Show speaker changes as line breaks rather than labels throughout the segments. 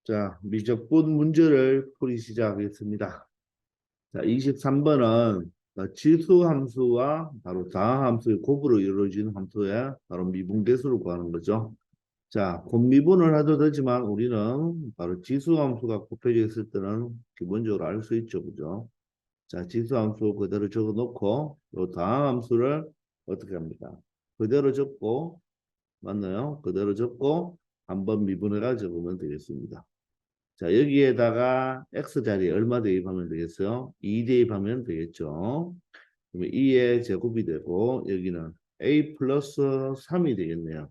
자, 미적분 문제를 풀이 시작하겠습니다. 자, 23번은 지수함수와 바로 다함수의 곱으로 이루어진 함수의 바로 미분계수를 구하는 거죠. 자, 곱미분을 해도 되지만 우리는 바로 지수함수가 곱해져 있을 때는 기본적으로 알 수 있죠. 그죠? 자, 지수함수 그대로 적어 놓고 요 다함수를 어떻게 합니까? 그대로 적고 맞나요? 그대로 적고 한번 미분해가 적으면 되겠습니다. 자, 여기에다가 x자리에 얼마 대입하면 되겠어요? 2 대입하면 되겠죠. 그러면 2의 제곱이 되고 여기는 a 플러스 3이 되겠네요.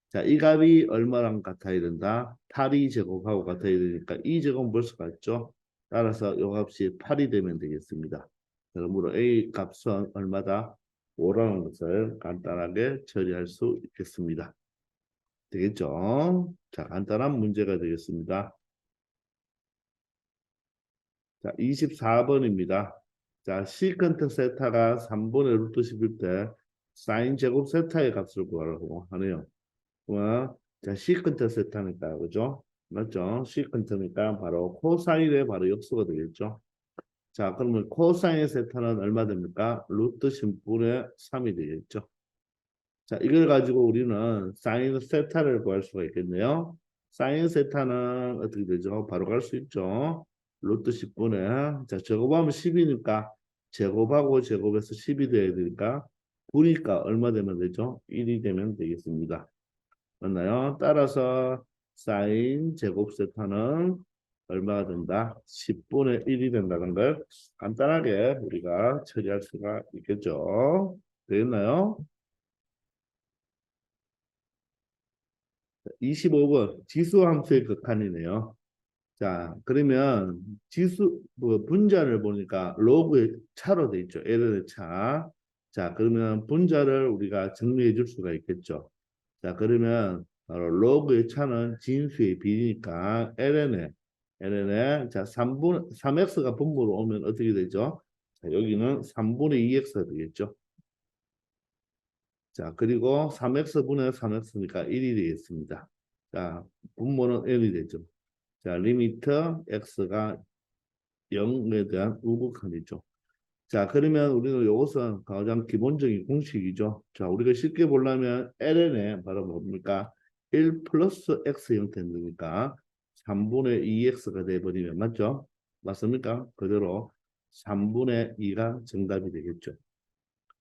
자, 이 값이 얼마랑 같아야 된다? 8이 제곱하고 같아야 되니까 이 제곱은 벌써 같죠? 따라서 이 값이 8이 되면 되겠습니다. 그러므로 a 값은 얼마다? 5라는 것을 간단하게 처리할 수 있겠습니다. 되겠죠? 자, 간단한 문제가 되겠습니다. 자, 24번입니다. 자, 시컨트 세타가 3분의 루트 10일 때 사인 제곱 세타의 값을 구하라고 하네요. 그러면 자, 시컨트 세타니까 그죠? 맞죠? 시컨트니까 바로 코사인의 바로 역수가 되겠죠. 자, 그러면 코사인 세타는 얼마 됩니까? 루트 10분의 3이 되겠죠. 자, 이걸 가지고 우리는 사인 세타를 구할 수가 있겠네요. 사인 세타는 어떻게 되죠? 바로 갈 수 있죠. 루트 10분의 자, 제곱하면 10이니까 제곱하고 제곱해서 10이 돼야 되니까 9니까 얼마 되면 되죠? 1이 되면 되겠습니다. 맞나요? 따라서 사인 제곱 세타는 얼마가 된다? 10분의 1이 된다는 걸 간단하게 우리가 처리할 수가 있겠죠. 되겠나요? 25번 지수함수의 극한이네요. 자, 그러면 지수 뭐 분자를 보니까 로그의 차로 돼 있죠. ln의 차. 자, 그러면 분자를 우리가 정리해 줄 수가 있겠죠. 자, 그러면 바로 로그의 차는 진수의 비니까 ln의 자, 3x가 분모로 오면 어떻게 되죠? 자, 여기는 3분의 2x가 되겠죠. 자, 그리고 3x분의 3x니까 1이 되겠습니다. 자, 분모는 n이 되죠. 자, 리미트 x가 0에 대한 우극한이죠. 자, 그러면 우리는 이것은 가장 기본적인 공식이죠. 자, 우리가 쉽게 보려면 ln에 바로 뭡니까? 1 플러스 x 형태니까 3분의 2x가 돼버리면 맞죠? 맞습니까? 그대로 3분의 2가 정답이 되겠죠.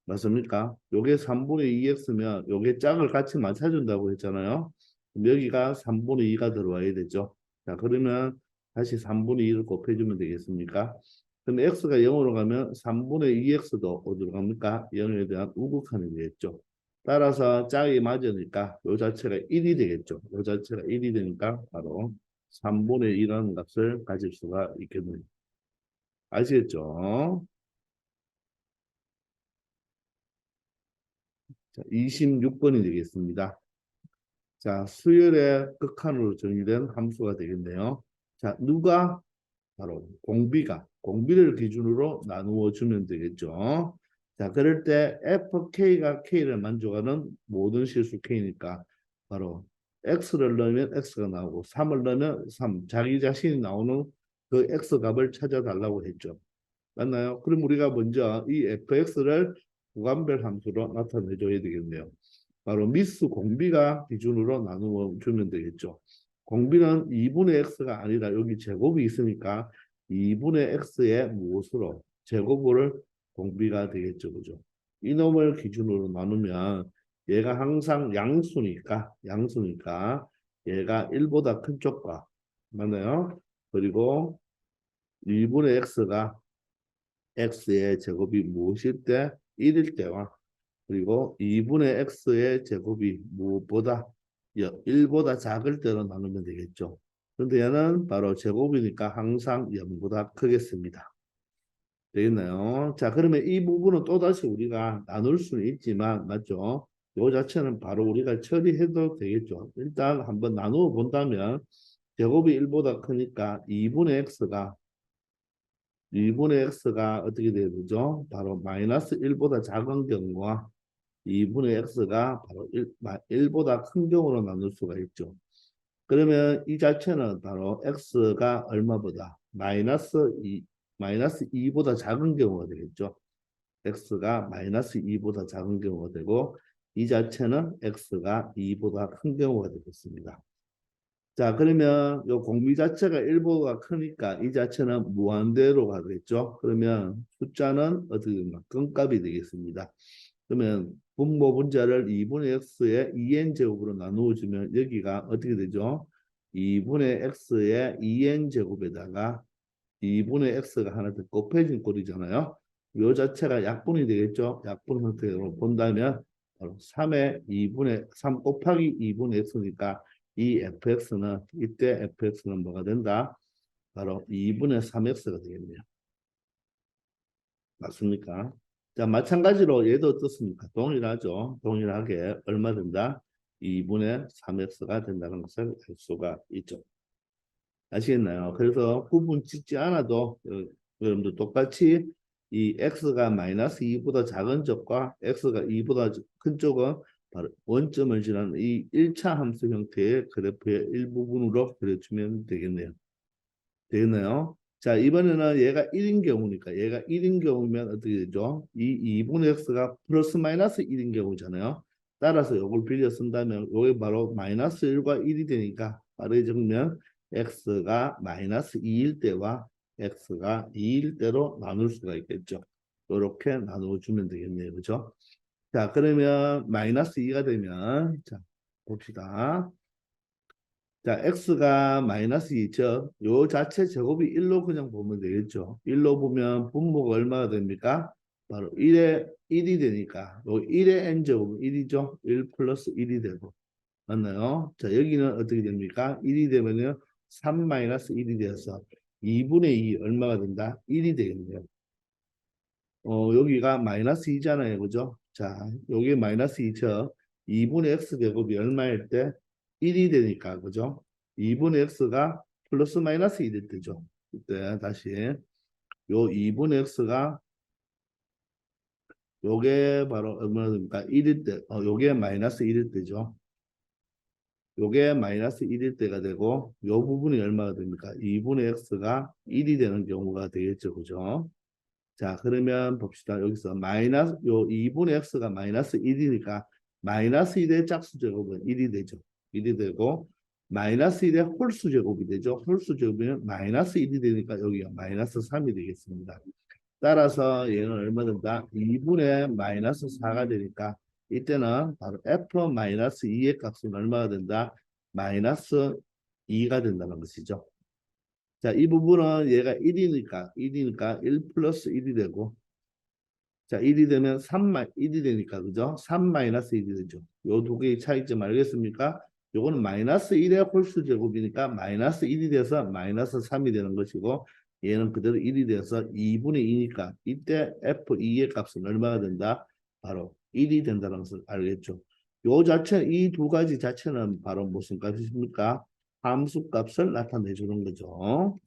맞습니까? 요게 3분의 2x면 요게 짝을 같이 맞춰준다고 했잖아요. 그럼 여기가 3분의 2가 들어와야 되죠. 자, 그러면 다시 3분의 2를 곱해주면 되겠습니까? 그럼 x가 0으로 가면 3분의 2x도 어디로 갑니까? 0에 대한 우극한이 되겠죠. 따라서 짝이 맞으니까 요 자체가 1이 되겠죠. 요 자체가 1이 되니까 바로 3분의 2라는 값을 가질 수가 있겠네요. 아시겠죠? 자, 26번이 되겠습니다. 자, 수열의 극한으로 정의된 함수가 되겠네요. 자, 누가? 바로 공비를 기준으로 나누어 주면 되겠죠. 자, 그럴 때 fk가 k를 만족하는 모든 실수 k니까 바로 x를 넣으면 x가 나오고 3을 넣으면 3, 자기 자신이 나오는 그 x 값을 찾아달라고 했죠. 맞나요? 그럼 우리가 먼저 이 fx를 구간별 함수로 나타내줘야 되겠네요. 바로 미수 공비가 기준으로 나누어 주면 되겠죠. 공비는 2분의 x가 아니라 여기 제곱이 있으니까 2분의 x의 무엇으로 제곱을 공비가 되겠죠. 그죠? 이놈을 기준으로 나누면 얘가 항상 양수니까 얘가 1보다 큰 쪽과 맞나요? 그리고 2분의 x가 x의 제곱이 무엇일 때 1일 때와 그리고 2분의 x의 제곱이 무엇보다 1보다 작을 때로 나누면 되겠죠. 그런데 얘는 바로 제곱이니까 항상 0보다 크겠습니다. 되겠나요? 자, 그러면 이 부분은 또다시 우리가 나눌 수는 있지만 맞죠? 요 자체는 바로 우리가 처리해도 되겠죠. 일단 한번 나누어 본다면 제곱이 1보다 크니까 2분의 x가 어떻게 돼야 되죠? 바로 마이너스 1보다 작은 경우와 2분의 x가 바로 1보다 큰 경우로 나눌 수가 있죠. 그러면 이 자체는 바로 x가 얼마보다 마이너스 2보다 작은 경우가 되겠죠. x가 마이너스 2보다 작은 경우가 되고 이 자체는 x가 2보다 큰 경우가 되겠습니다. 자, 그러면 요 공비 자체가 1보다 크니까 이 자체는 무한대로 가겠죠. 그러면 숫자는 어떻게 됩니까? 끈값이 되겠습니다. 그러면 분모 분자를 2분의 x의 2n 제곱으로 나누어 주면 여기가 어떻게 되죠? 2분의 x의 2n 제곱에다가 2분의 x가 하나 더 곱해진 꼴이잖아요. 요 자체가 약분이 되겠죠. 약분 형태로 본다면 바로 3의 2분의 3 곱하기 2분의 x니까 이 fx는 이때 fx는 뭐가 된다? 바로 2분의 3x가 되겠네요. 맞습니까? 자, 마찬가지로 얘도 어떻습니까? 동일하죠. 동일하게 얼마 된다? 2분의 3x가 된다는 것을 알 수가 있죠. 아시겠나요? 그래서 구분 짓지 않아도 여러분들 똑같이 이 x가 마이너스 2보다 작은 쪽과 x가 2보다 큰 쪽은 바로 원점을 지나는 이 1차 함수 형태의 그래프의 일부분으로 그려주면 되겠네요. 되겠나요? 자, 이번에는 얘가 1인 경우니까 얘가 1인 경우면 어떻게 되죠? 이 2분의 x가 플러스 마이너스 1인 경우잖아요. 따라서 이걸 빌려 쓴다면 이게 바로 마이너스 1과 1이 되니까 빠르게 적으면 x가 마이너스 2일 때와 x가 2일 때로 나눌 수가 있겠죠. 이렇게 나누어 주면 되겠네요. 그죠? 자, 그러면 마이너스 2가 되면 자, 봅시다. 자, x가 마이너스 2죠. 요 자체 제곱이 1로 그냥 보면 되겠죠. 1로 보면 분모가 얼마가 됩니까? 바로 1이 되니까 요 1의 n제곱은 1이죠. 1 플러스 1이 되고. 맞나요? 자, 여기는 어떻게 됩니까? 1이 되면요. 3 마이너스 1이 되어서 2분의 2 얼마가 된다? 1이 되겠네요. 여기가 마이너스 2잖아요. 그죠? 자, 요게 마이너스 2죠. 2분의 x 제곱이 얼마일 때? 1이 되니까, 그죠? 2분의 x가 플러스 마이너스 1일 때죠. 이때 다시 요 2분의 x가 요게 바로 얼마나 됩니까? 1일 때, 요게 마이너스 1일 때죠. 요게 마이너스 1일 때가 되고 요 부분이 얼마가 됩니까? 2분의 x가 1이 되는 경우가 되겠죠. 그죠? 자, 그러면 봅시다. 여기서 마이너스 요 2분의 x가 마이너스 1이니까 마이너스 1의 짝수 제곱은 1이 되죠. 1이 되고 마이너스 1의 홀수 제곱이 되죠. 홀수 제곱이면 마이너스 1이 되니까 여기가 마이너스 3이 되겠습니다. 따라서 얘는 얼마 된다? 2분의 마이너스 4가 되니까 이때는 바로 f 마이너스 2의 값은 얼마가 된다? 마이너스 2가 된다는 것이죠. 자, 이 부분은 얘가 1이니까 1 플러스 1이 되고 자, 1이 되면 1이 되니까 그죠? 3 마이너스 1이 되죠. 요 두 개의 차이점 알겠습니까? 요거는 마이너스 1의 홀수 제곱이니까 마이너스 1이 돼서 마이너스 3이 되는 것이고 얘는 그대로 1이 돼서 2분의 2니까 이때 F2의 값은 얼마가 된다? 바로 1이 된다는 것을 알겠죠. 요 자체 이 두 가지 자체는 바로 무슨 값이십니까? 함수 값을 나타내 주는 거죠.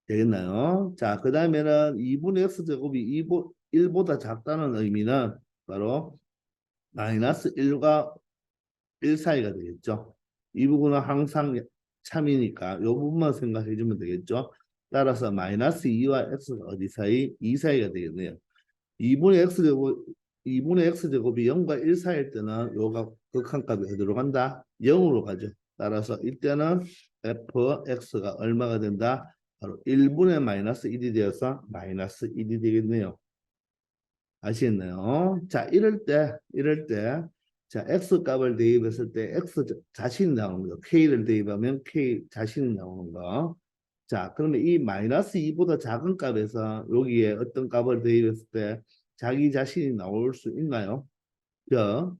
되겠나요? 자, 그 다음에는 2분의 x제곱이 1보다 작다는 의미는 바로 마이너스 1과 1 사이가 되겠죠. 이 부분은 항상 참이니까 이 부분만 생각해 주면 되겠죠. 따라서 마이너스 2와 x가 어디 사이? 2 사이가 되겠네요. 2분의 x제곱, 2분의 x제곱이 0과 1 사이일 때는 요가 극한값이 어디로 간다? 0으로 가죠. 따라서 이때는 fx가 얼마가 된다? 바로 1분의 마이너스 1이 되어서 마이너스 1이 되겠네요. 아시겠나요? 자, 이럴 때, 자, x 값을 대입했을 때 x 자신이 나오는 거, k를 대입하면 k 자신이 나오는 거. 자, 그러면 이 마이너스 2보다 작은 값에서 여기에 어떤 값을 대입했을 때 자기 자신이 나올 수 있나요? 자,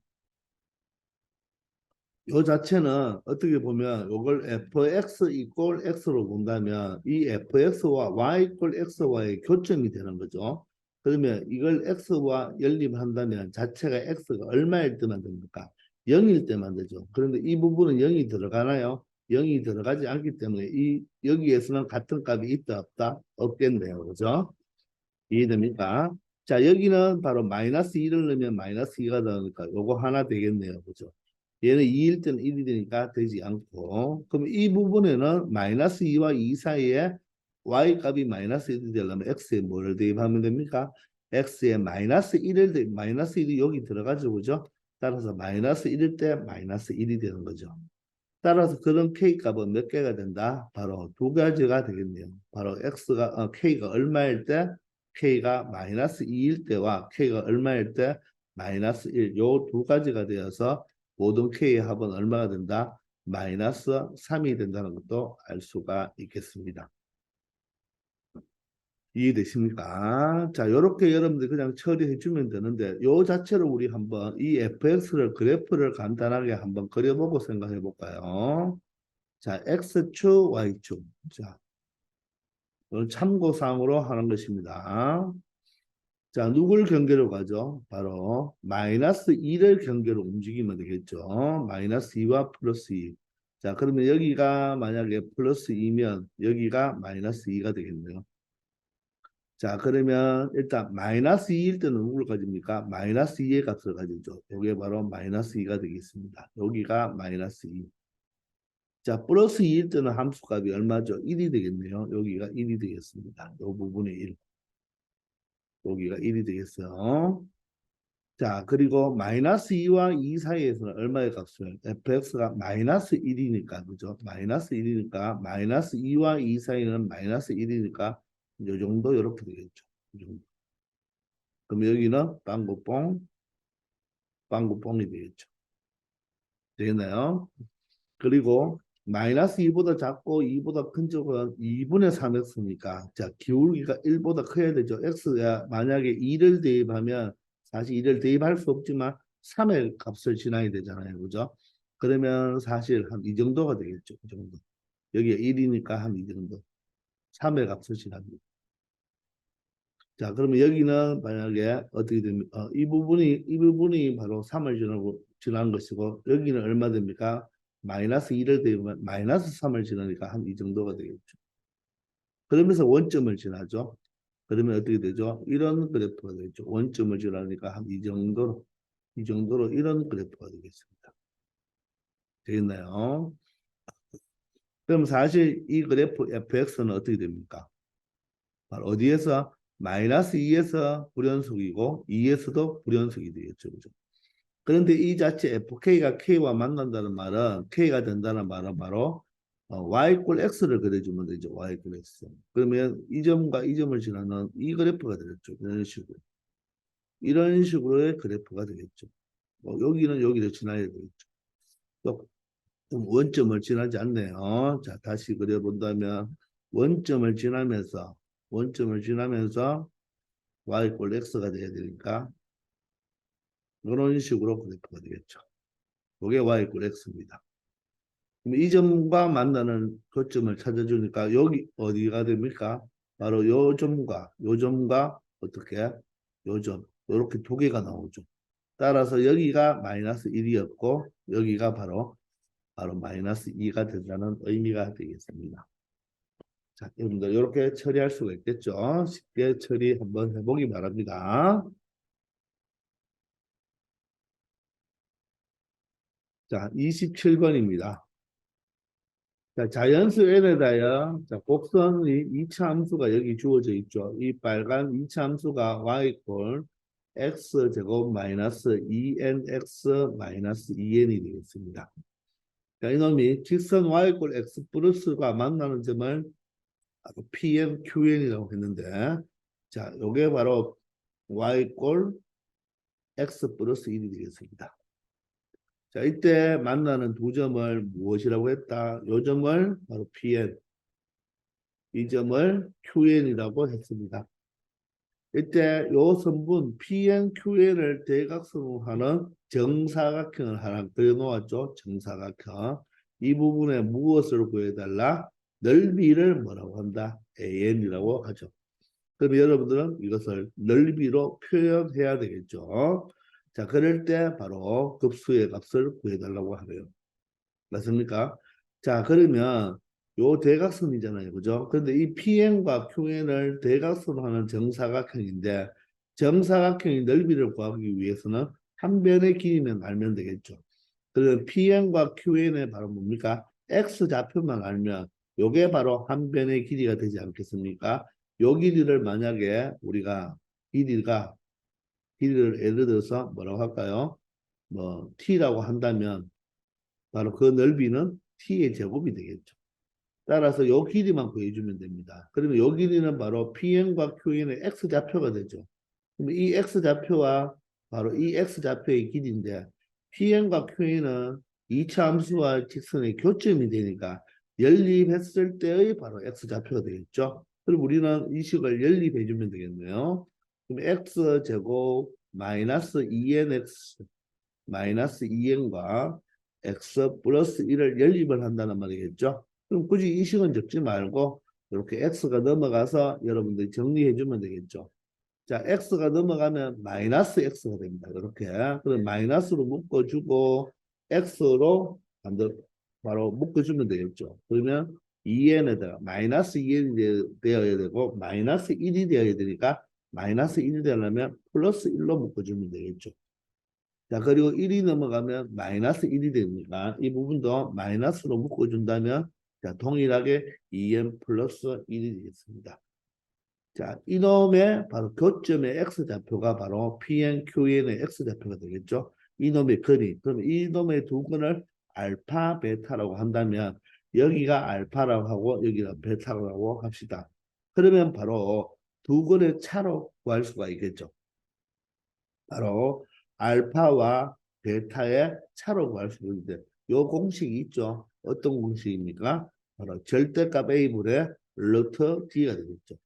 요 자체는 어떻게 보면 이걸 fx 이꼴 x로 본다면 이 fx와 y 이꼴 x와의 교점이 되는 거죠. 그러면 이걸 x와 연립한다면 자체가 x가 얼마일 때만 됩니까? 0일 때만 되죠. 그런데 이 부분은 0이 들어가나요? 0이 들어가지 않기 때문에 이 여기에서는 같은 값이 있다 없다? 없겠네요. 그죠? 이해됩니까? 자, 여기는 바로 마이너스 2를 넣으면 마이너스 2가 나오니까 요거 하나 되겠네요. 그죠? 얘는 2일 때는 1이 되니까 되지 않고 그럼 이 부분에는 마이너스 2와 2 사이에 y 값이 마이너스 1이 되려면 x에 뭐를 대입하면 됩니까? x에 마이너스 1을 마이너스 1이 여기 들어가죠. 그죠? 따라서 마이너스 1일 때 마이너스 1이 되는 거죠. 따라서 그런 k 값은 몇 개가 된다? 바로 두 가지가 되겠네요. 바로 k가 얼마일 때 k가 마이너스 2일 때와 k가 얼마일 때 마이너스 1. 요 두 가지가 되어서 모든 k의 합은 얼마가 된다? 마이너스 3이 된다는 것도 알 수가 있겠습니다. 이해되십니까? 자, 이렇게 여러분들 그냥 처리해 주면 되는데 요 자체로 우리 한번 이 fx를 그래프를 간단하게 한번 그려보고 생각해 볼까요? 자, x축, y축. 자, 이건 참고사항으로 하는 것입니다. 자, 누굴 경계로 가죠? 바로 마이너스 2를 경계로 움직이면 되겠죠. 마이너스 2와 플러스 2. 자, 그러면 여기가 만약에 플러스 2면 여기가 마이너스 2가 되겠네요. 자, 그러면 일단 마이너스 2일 때는 누구를 가집니까? 마이너스 2의 값을 가지죠. 이게 바로 마이너스 2가 되겠습니다. 여기가 마이너스 2. 자, 플러스 2일 때는 함수값이 얼마죠? 1이 되겠네요. 여기가 1이 되겠습니다. 이 부분이 1. 여기가 1이 되겠어요. 자, 그리고 마이너스 2와 2 사이에서는 얼마의 값을? fx가 마이너스 1이니까, 그죠? 마이너스 1이니까, 마이너스 2와 2 사이는 마이너스 1이니까, 이 정도 이렇게 되겠죠. 이 정도. 그럼 여기는 빵구뽕, 빵구뽕이 되겠죠. 되겠나요? 그리고 마이너스 2보다 작고 2보다 큰 쪽은 2분의 3x니까 자 기울기가 1보다 커야 되죠. x가 만약에 2를 대입하면 사실 2를 대입할 수 없지만 3의 값을 지나야 되잖아요. 그죠? 그러면 사실 한 이 정도가 되겠죠. 이 정도. 여기가 1이니까 한 이 정도. 3의 값을 지납니다. 자, 그러면 여기는 만약에 어떻게 됩니까? 이 부분이 바로 3을 지나는 것이고 여기는 얼마 됩니까? 마이너스 2를 대면 마이너스 3을 지나니까 한 이 정도가 되겠죠. 그러면서 원점을 지나죠. 그러면 어떻게 되죠? 이런 그래프가 되겠죠. 원점을 지나니까 한 이 정도로 이런 그래프가 되겠습니다. 되겠나요? 그럼 사실 이 그래프 fx는 어떻게 됩니까? 바로 어디에서 마이너스 2에서 불연속이고 2에서도 불연속이 되겠죠. 그죠? 그런데 이 자체 fk가 k와 만난다는 말은 k가 된다는 말은 바로 y 이퀄 x를 그려주면 되죠. y 이퀄 x. 그러면 이 점과 이 점을 지나는 이 그래프가 되겠죠. 이런 식으로. 이런 식으로의 그래프가 되겠죠. 여기는 여기를 지나야 되겠죠. 또 원점을 지나지 않네요. 자, 다시 그려본다면 원점을 지나면서 y 이퀄 x가 돼야 되니까 이런 식으로 그래프가 되겠죠. 이게 y 이퀄 x입니다. 그럼 이 점과 만나는 거점을 찾아주니까 여기 어디가 됩니까? 바로 요 점과 어떻게? 요 점. 이렇게 두 개가 나오죠. 따라서 여기가 마이너스 1이었고 여기가 바로 마이너스 2가 된다는 의미가 되겠습니다. 자, 여러분들 이렇게 처리할 수가 있겠죠? 쉽게 처리 한번 해보기 바랍니다. 자, 27번입니다. 자, 자연수 n에다요. 자, 곡선의 2차 함수가 여기 주어져 있죠. 이 빨간 2차 함수가 y 이퀄 x 제곱 마이너스 2nx 마이너스 2n이 되겠습니다. 자, 이놈이 직선 y 이퀄 x 플러스가 만나는 점을 pn, qn이라고 했는데 자, 요게 바로 y 이퀄 x 플러스 1이 되겠습니다. 자, 이때 만나는 두 점을 무엇이라고 했다? 요 점을 바로 pn, 이 점을 qn이라고 했습니다. 이때 요 선분 pn, qn을 대각선으로 하는 정사각형을 하나 그려놓았죠. 정사각형. 이 부분에 무엇을 구해달라? 넓이를 뭐라고 한다? an이라고 하죠. 그럼 여러분들은 이것을 넓이로 표현해야 되겠죠. 자, 그럴 때 바로 급수의 값을 구해달라고 하네요. 맞습니까? 자, 그러면 요 대각선이잖아요. 그죠? 그런데 이 PN과 QN을 대각선으로 하는 정사각형인데 정사각형의 넓이를 구하기 위해서는 한 변의 길이면 알면 되겠죠. 그러면 Pn과 Qn의 바로 뭡니까? X 좌표만 알면 요게 바로 한 변의 길이가 되지 않겠습니까? 요 길이를 만약에 우리가 길이를 예를 들어서 뭐라고 할까요? 뭐 T라고 한다면 바로 그 넓이는 T의 제곱이 되겠죠. 따라서 요 길이만 구해주면 됩니다. 그러면 요 길이는 바로 Pn과 Qn의 X좌표가 되죠. 그럼 이 X좌표와 바로 이 X좌표의 길이인데 Pn과 Qn은 이차 함수와 직선의 교점이 되니까 연립했을 때의 바로 X좌표가 되겠죠. 그럼 우리는 이 식을 연립해주면 되겠네요. 그럼 X제곱 마이너스 2nx 마이너스 2n과 x 플러스 1을 연립을 한다는 말이겠죠. 그럼 굳이 이 식은 적지 말고 이렇게 x가 넘어가서 여러분들이 정리해 주면 되겠죠. 자, x가 넘어가면 마이너스 x가 됩니다. 이렇게. 그럼 마이너스로 묶어주고 x로 바로 묶어주면 되겠죠. 그러면 2n에다가 마이너스 2n이 되어야 되고 마이너스 1이 되어야 되니까 마이너스 1이 되려면 플러스 1로 묶어주면 되겠죠. 자, 그리고 1이 넘어가면 마이너스 1이 되니까 이 부분도 마이너스로 묶어준다면 자, 동일하게 2n 플러스 1이 되겠습니다. 자, 이놈의 바로 교점의 x좌표가 바로 PNQN의 x좌표가 되겠죠. 이놈의 거리. 그럼 이놈의 두 건을 알파, 베타라고 한다면 여기가 알파라고 하고 여기가 베타라고 합시다. 그러면 바로 두 건의 차로 구할 수가 있겠죠. 바로 알파와 베타의 차로 구할 수 있는데 요 공식이 있죠. 어떤 공식입니까? 바로 절대값 A분의 루트 D가 되겠죠.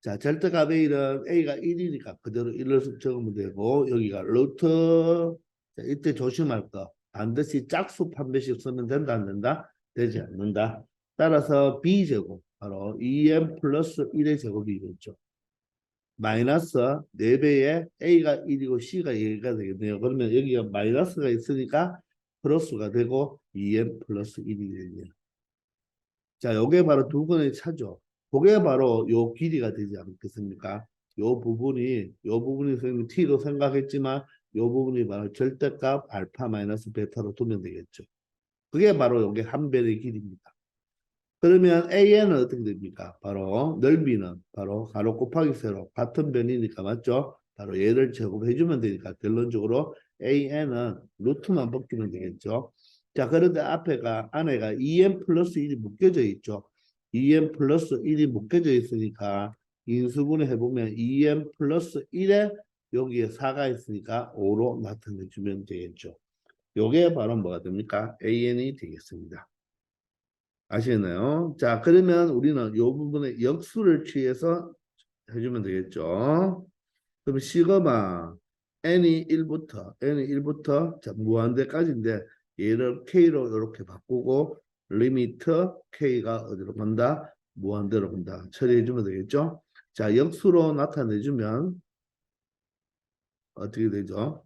자, 절대값 A는 A가 1이니까 그대로 1을 적으면 되고 여기가 루트 자, 이때 조심할 거 반드시 짝수 판별식 쓰면 된다 안 된다? 되지 않는다. 따라서 B제곱 바로 2m 플러스 1의 제곱이겠죠. 마이너스 4배에 A가 1이고 C가 2가 되겠네요. 그러면 여기가 마이너스가 있으니까 플러스가 되고 2m 플러스 1이 되겠네요. 자, 요게 바로 두 번의 차죠. 그게 바로 요 길이가 되지 않겠습니까? 요 부분이 선생님 T로 생각했지만 요 부분이 바로 절대값 알파 마이너스 베타로 두면 되겠죠. 그게 바로 요게 한 변의 길이입니다. 그러면 AN은 어떻게 됩니까? 바로 넓이는 바로 가로 곱하기 세로 같은 변이니까 맞죠? 바로 얘를 제곱해주면 되니까 결론적으로 AN은 루트만 벗기면 되겠죠. 자, 그런데 안에가 2n 플러스 1이 묶여져 있죠. 2n 플러스 1이 묶여져 있으니까 인수분해 해보면 2n 플러스 1에 여기에 4가 있으니까 5로 나타내주면 되겠죠. 요게 바로 뭐가 됩니까? AN이 되겠습니다. 아시겠나요? 자, 그러면 우리는 이 부분에 역수를 취해서 해주면 되겠죠. 그럼 시그마 n이 1부터 자, 무한대까지인데 얘를 k로 이렇게 바꾸고 리미트 k가 어디로 간다? 무한대로 간다. 처리해주면 되겠죠. 자, 역수로 나타내주면 어떻게 되죠?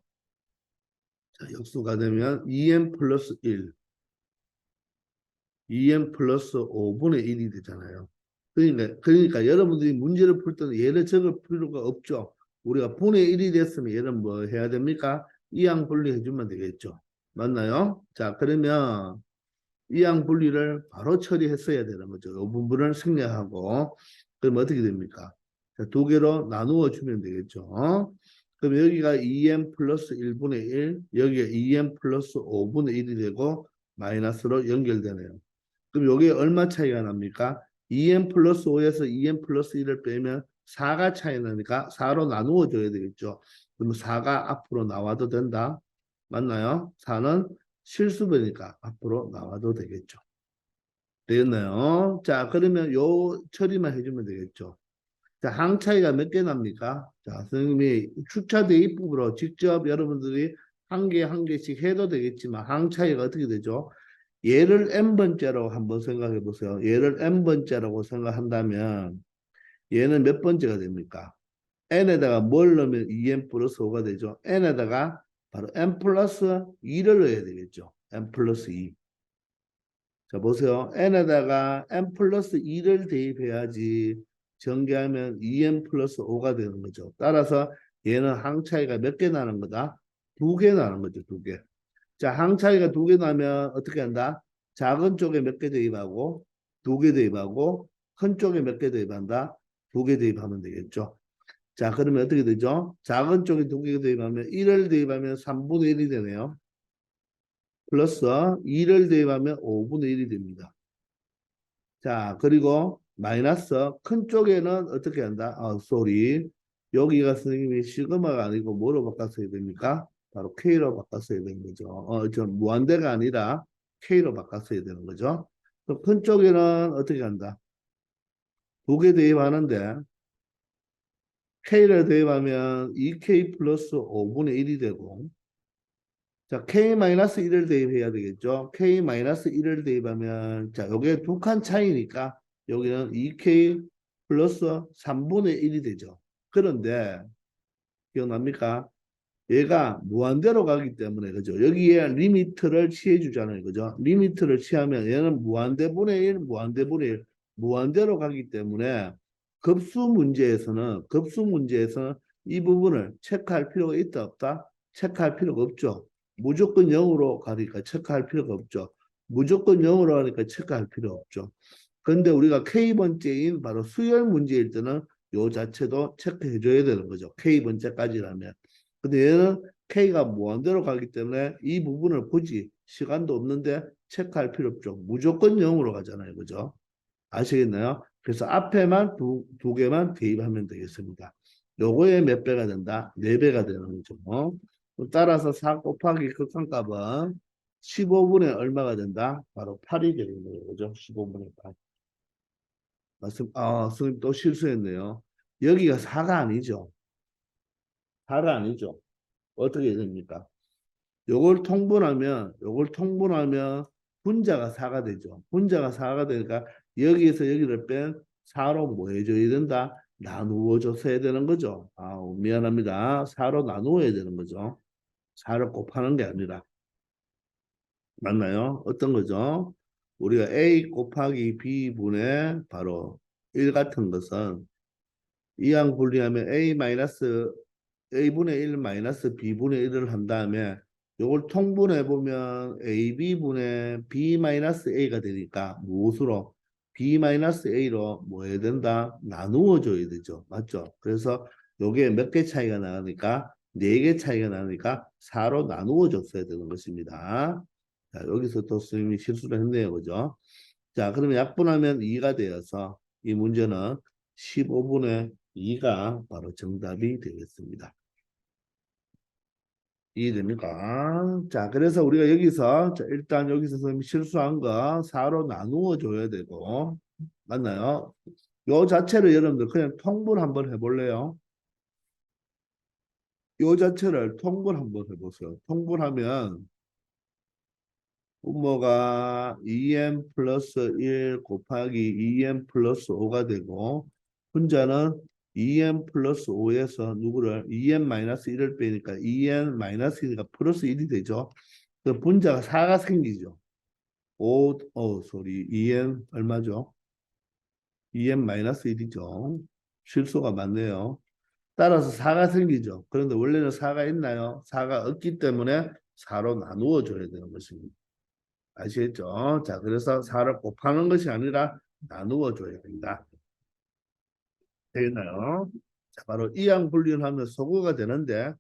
자, 역수가 되면 2n 플러스 1 2n 플러스 5분의 1이 되잖아요. 그러니까 여러분들이 문제를 풀 때는 얘를 적을 필요가 없죠. 우리가 분의 1이 됐으면 얘는 뭐 해야 됩니까? 이항 분리해 주면 되겠죠. 맞나요? 자, 그러면 이항 분리를 바로 처리했어야 되는 거죠. 이 부분을 생략하고 그럼 어떻게 됩니까? 자, 두 개로 나누어 주면 되겠죠. 그럼 여기가 2n 플러스 1분의 1, 여기가 2n 플러스 5분의 1이 되고 마이너스로 연결되네요. 그럼 여기에 얼마 차이가 납니까? 2n 플러스 5에서 2n 플러스 1을 빼면 4가 차이 나니까 4로 나누어 줘야 되겠죠. 그럼 4가 앞으로 나와도 된다. 맞나요? 4는 실수배니까 앞으로 나와도 되겠죠. 되겠나요? 자, 그러면 요 처리만 해주면 되겠죠. 자, 항 차이가 몇 개 납니까? 자, 선생님이 주차 대입법으로 직접 여러분들이 한 개 한 개씩 해도 되겠지만 항 차이가 어떻게 되죠? 얘를 n번째로 한번 생각해 보세요. 얘를 n번째라고 생각한다면 얘는 몇 번째가 됩니까? n에다가 뭘 넣으면 2n 플러스 5가 되죠. n에다가 바로 n 플러스 2를 넣어야 되겠죠. n 플러스 2. 자, 보세요. n에다가 n 플러스 2를 대입해야지 전개하면 2n 플러스 5가 되는 거죠. 따라서 얘는 항 차이가 몇 개 나는 거다? 두 개 나는 거죠. 두 개. 자, 항차이가 두 개 나면 어떻게 한다? 작은 쪽에 몇 개 대입하고, 두 개 대입하고, 큰 쪽에 몇 개 대입한다? 두 개 대입하면 되겠죠. 자, 그러면 어떻게 되죠? 작은 쪽에 두 개 대입하면 1을 대입하면 3분의 1이 되네요. 플러스 2를 대입하면 5분의 1이 됩니다. 자, 그리고 마이너스 큰 쪽에는 어떻게 한다? 쏘리. 여기가 선생님이 시그마가 아니고 뭐로 바꿨어야 됩니까? 바로 K로 바꿨어야 되는 거죠. 저 무한대가 아니라 K로 바꿨어야 되는 거죠. 큰 쪽에는 어떻게 한다? 두 개 대입하는데 K를 대입하면 2K 플러스 5분의 1이 되고 자, K-1을 대입해야 되겠죠. K-1을 대입하면 자, 요게 두 칸 차이니까 여기는 2K 플러스 3분의 1이 되죠. 그런데 기억납니까? 얘가 무한대로 가기 때문에 그죠. 여기에 리미트를 취해 주잖아요. 그죠? 리미트를 취하면 얘는 무한대분의 1, 무한대분의 1, 무한대로 가기 때문에 급수 문제에서는 이 부분을 체크할 필요가 있다 없다? 체크할 필요가 없죠. 무조건 0으로 가니까 체크할 필요가 없죠. 무조건 0으로 가니까 체크할 필요 없죠. 그런데 우리가 K번째인 바로 수열 문제일 때는 요 자체도 체크해 줘야 되는 거죠. K번째까지라면. 근데 얘는 K가 무한대로 가기 때문에 이 부분을 굳이 시간도 없는데 체크할 필요 없죠. 무조건 0으로 가잖아요. 그죠? 아시겠나요? 그래서 앞에만 두 개만 대입하면 되겠습니다. 요거에 몇 배가 된다? 4배가 되는 거죠. 따라서 4 곱하기 극한값은 15분의 얼마가 된다? 바로 8이 되는 거예요. 그죠? 15분의 8. 선생님 또 실수했네요. 여기가 4가 아니죠. 4가 아니죠. 어떻게 됩니까? 요걸 통분하면 분자가 4가 되죠. 분자가 4가 되니까 여기에서 여기를 뺀 4로 뭐 해줘야 된다? 나누어 줬어야 되는 거죠. 미안합니다. 4로 나누어야 되는 거죠. 4를 곱하는 게 아니라. 맞나요? 어떤 거죠? 우리가 A 곱하기 B분의 바로 1 같은 것은 이항 분리하면 A분의 1 마이너스 B분의 1을 한 다음에 요걸 통분해 보면 AB분의 B 마이너스 A가 되니까 무엇으로? B 마이너스 A로 뭐 해야 된다? 나누어 줘야 되죠. 맞죠? 그래서 요게 몇 개 차이가 나니까 4개 차이가 나니까 4로 나누어 줬어야 되는 것입니다. 자, 여기서 또 선생님이 실수를 했네요. 그죠? 자, 그러면 약분하면 2가 되어서 이 문제는 15분의 2가 바로 정답이 되겠습니다. 이해됩니까? 자, 그래서 우리가 여기서 자, 일단 여기서 선생님이 실수한 거 4로 나누어 줘야 되고 맞나요? 요 자체를 여러분들 그냥 통분 한번 해볼래요? 요 자체를 통분 한번 해보세요. 통분하면 분모가 2m 플러스 1 곱하기 2m 플러스 5가 되고 분자는 2m 플러스 5에서 누구를 2m 마이너스 1을 빼니까 2m 마이너스 1이니까 플러스 1이 되죠. 그 분자가 4가 생기죠. 2m 얼마죠? 2m 마이너스 1이죠. 실수가 많네요. 따라서 4가 생기죠. 그런데 원래는 4가 있나요? 4가 없기 때문에 4로 나누어 줘야 되는 것입니다. 아시겠죠? 자, 그래서 4를 곱하는 것이 아니라 나누어 줘야 된다. 되겠나요? 자, 바로 이항 분리를 하면 소거가 되는데,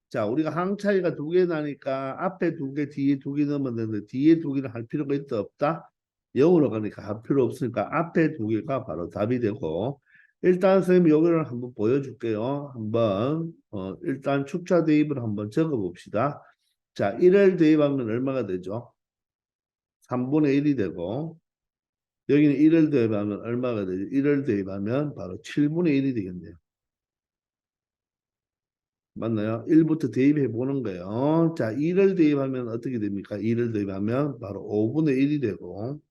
자, 우리가 항 차이가 두 개 나니까 앞에 두 개, 뒤에 두 개 넣으면 되는데, 뒤에 두 개를 할 필요가 있다, 없다? 0으로 가니까 할 필요 없으니까 앞에 두 개가 바로 답이 되고, 일단 선생님 여기를 한번 보여줄게요. 한번, 일단 축차 대입을 한번 적어 봅시다. 자, 1을 대입하면 얼마가 되죠? 3분의 1이 되고, 여기는 1을 대입하면 얼마가 되죠? 1을 대입하면 바로 7분의 1이 되겠네요. 맞나요? 1부터 대입해 보는 거예요. 자, 2를 대입하면 어떻게 됩니까? 2를 대입하면 바로 5분의 1이 되고,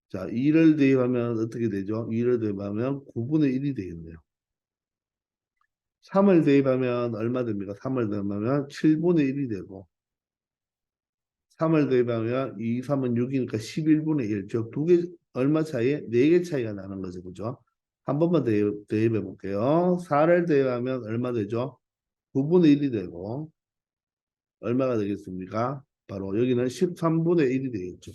자, 2를 대입하면 어떻게 되죠? 2를 대입하면 9분의 1이 되겠네요. 3을 대입하면 얼마 됩니까? 3을 대입하면 7분의 1이 되고, 3을 대입하면 2, 3은 6이니까 11분의 1. 즉, 두 개, 얼마 차이? 4개 차이가 나는 거죠. 그죠? 한 번만 대입해 볼게요. 4를 대입하면 얼마 되죠? 9분의 1이 되고, 얼마가 되겠습니까? 바로 여기는 13분의 1이 되겠죠.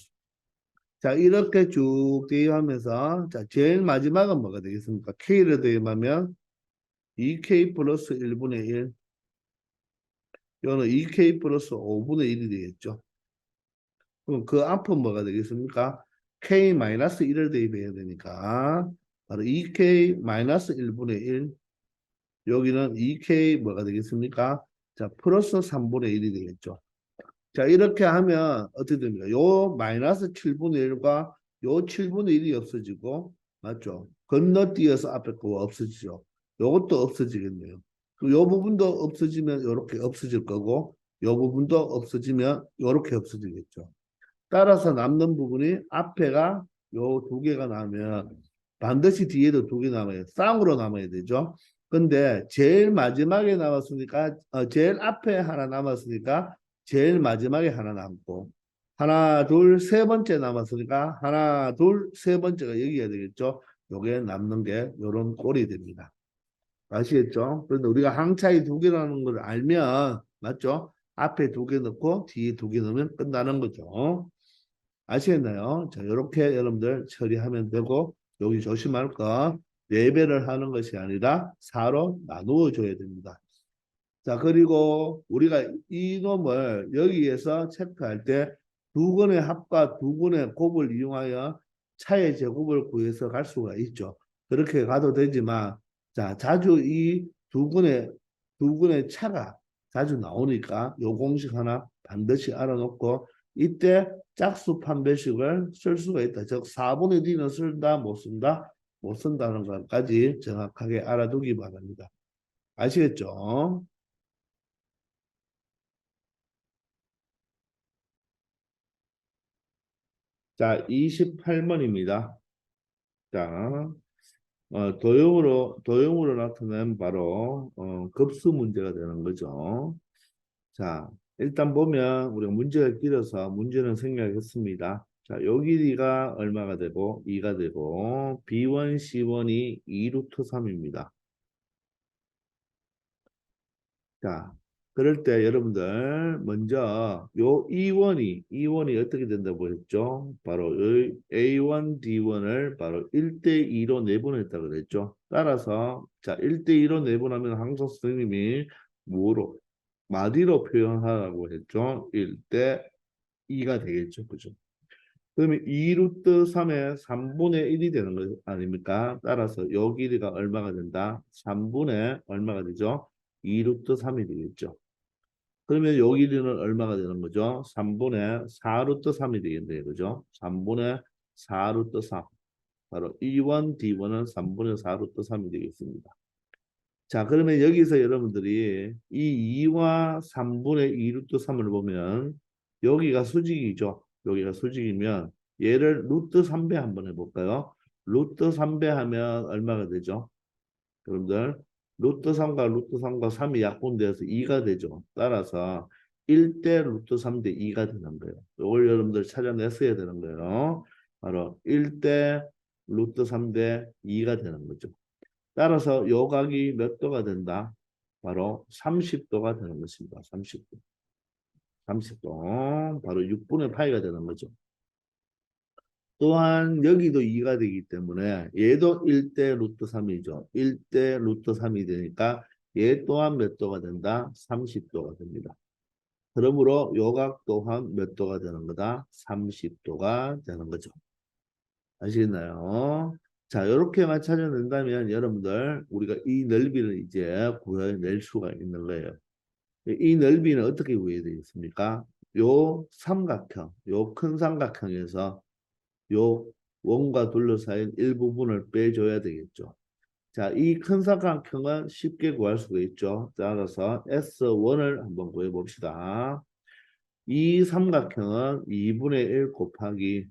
자, 이렇게 쭉 대입하면서, 자, 제일 마지막은 뭐가 되겠습니까? K를 대입하면 2K 플러스 1분의 1. 이거는 2K 플러스 5분의 1이 되겠죠. 그럼 그 앞은 뭐가 되겠습니까? K 마이너스 1을 대입해야 되니까, 바로 2K 마이너스 1분의 1. 여기는 2K 뭐가 되겠습니까? 자, 플러스 3분의 1이 되겠죠. 자, 이렇게 하면 어떻게 됩니까? 요 마이너스 7분의 1과 요 7분의 1이 없어지고, 맞죠? 건너뛰어서 앞에 거 없어지죠. 요것도 없어지겠네요. 그럼 요 부분도 없어지면 요렇게 없어질 거고, 요 부분도 없어지면 요렇게 없어지겠죠. 따라서 남는 부분이 앞에가 요 두 개가 나면 반드시 뒤에도 두 개 남아요. 쌍으로 남아야 되죠. 근데 제일 마지막에 남았으니까 제일 앞에 하나 남았으니까 제일 마지막에 하나 남고 하나 둘 세 번째 남았으니까 하나 둘 세 번째가 여기가 되겠죠. 요게 남는 게 요런 꼴이 됩니다. 아시겠죠? 그런데 우리가 항차이 두 개라는 걸 알면 맞죠? 앞에 두 개 넣고 뒤에 두 개 넣으면 끝나는 거죠. 아시겠나요? 자, 이렇게 여러분들 처리하면 되고 여기 조심할 거 4배를 하는 것이 아니라 4로 나누어 줘야 됩니다. 자, 그리고 우리가 이 놈을 여기에서 체크할 때 두 근의 합과 두 근의 곱을 이용하여 차의 제곱을 구해서 갈 수가 있죠. 그렇게 가도 되지만 자, 자주 이 두 근의 차가 자주 나오니까 요 공식 하나 반드시 알아놓고 이때 짝수 판별식을 쓸 수가 있다. 즉 4분의 D는 쓴다, 못 쓴다, 못 쓴다는 것까지 정확하게 알아두기 바랍니다. 아시겠죠? 자, 28번입니다. 자, 도형으로 나타낸 바로 급수 문제가 되는 거죠. 자, 일단 보면 우리가 문제가 길어서 문제는 생략했습니다. 자, 요 길이가 얼마가 되고 2가 되고 B1, C1이 2 루트 3입니다. 자, 그럴 때 여러분들 먼저 요 E1이 어떻게 된다고 했죠? 바로 요 A1, D1을 바로 1대2로 내분했다고 그랬죠. 따라서 자, 1대2로 내분하면 항상 선생님이 뭐로 마디로 표현하라고 했죠. 1대2가 되겠죠. 그죠? 그러면 2 루트 3의 3분의 1이 되는 거 아닙니까? 따라서 요 길이가 얼마가 된다? 3분의 얼마가 되죠? 2 루트 3이 되겠죠. 그러면 요 길이는 얼마가 되는 거죠? 3분의 4 루트 3이 되겠네요. 그죠? 3분의 4 루트 3. 바로 E1, D1은 3분의 4 루트 3이 되겠습니다. 자, 그러면 여기서 여러분들이 이 2와 3분의 2 루트 3을 보면 여기가 수직이죠. 여기가 수직이면 얘를 루트 3배 한번 해볼까요? 루트 3배 하면 얼마가 되죠? 여러분들 루트 3과 루트 3과 3이 약분되어서 2가 되죠. 따라서 1대 루트 3대 2가 되는 거예요. 이걸 여러분들 찾아냈어야 되는 거예요. 바로 1대 루트 3대 2가 되는 거죠. 따라서 요 각이 몇 도가 된다? 바로 30도가 되는 것입니다. 30도. 30도. 바로 6분의 파이가 되는 거죠. 또한 여기도 2가 되기 때문에 얘도 1대 루트 3이죠. 1대 루트 3이 되니까 얘 또한 몇 도가 된다? 30도가 됩니다. 그러므로 요각 또한 몇 도가 되는 거다? 30도가 되는 거죠. 아시겠나요? 자, 이렇게만 찾아낸다면 여러분들 우리가 이 넓이를 이제 구해낼 수가 있는 거예요. 이 넓이는 어떻게 구해야 되겠습니까? 요 삼각형, 요 큰 삼각형에서 요 원과 둘러싸인 일부분을 빼줘야 되겠죠. 자, 이 큰 삼각형은 쉽게 구할 수가 있죠. 따라서 S1을 한번 구해봅시다. 이 삼각형은 2분의 1 곱하기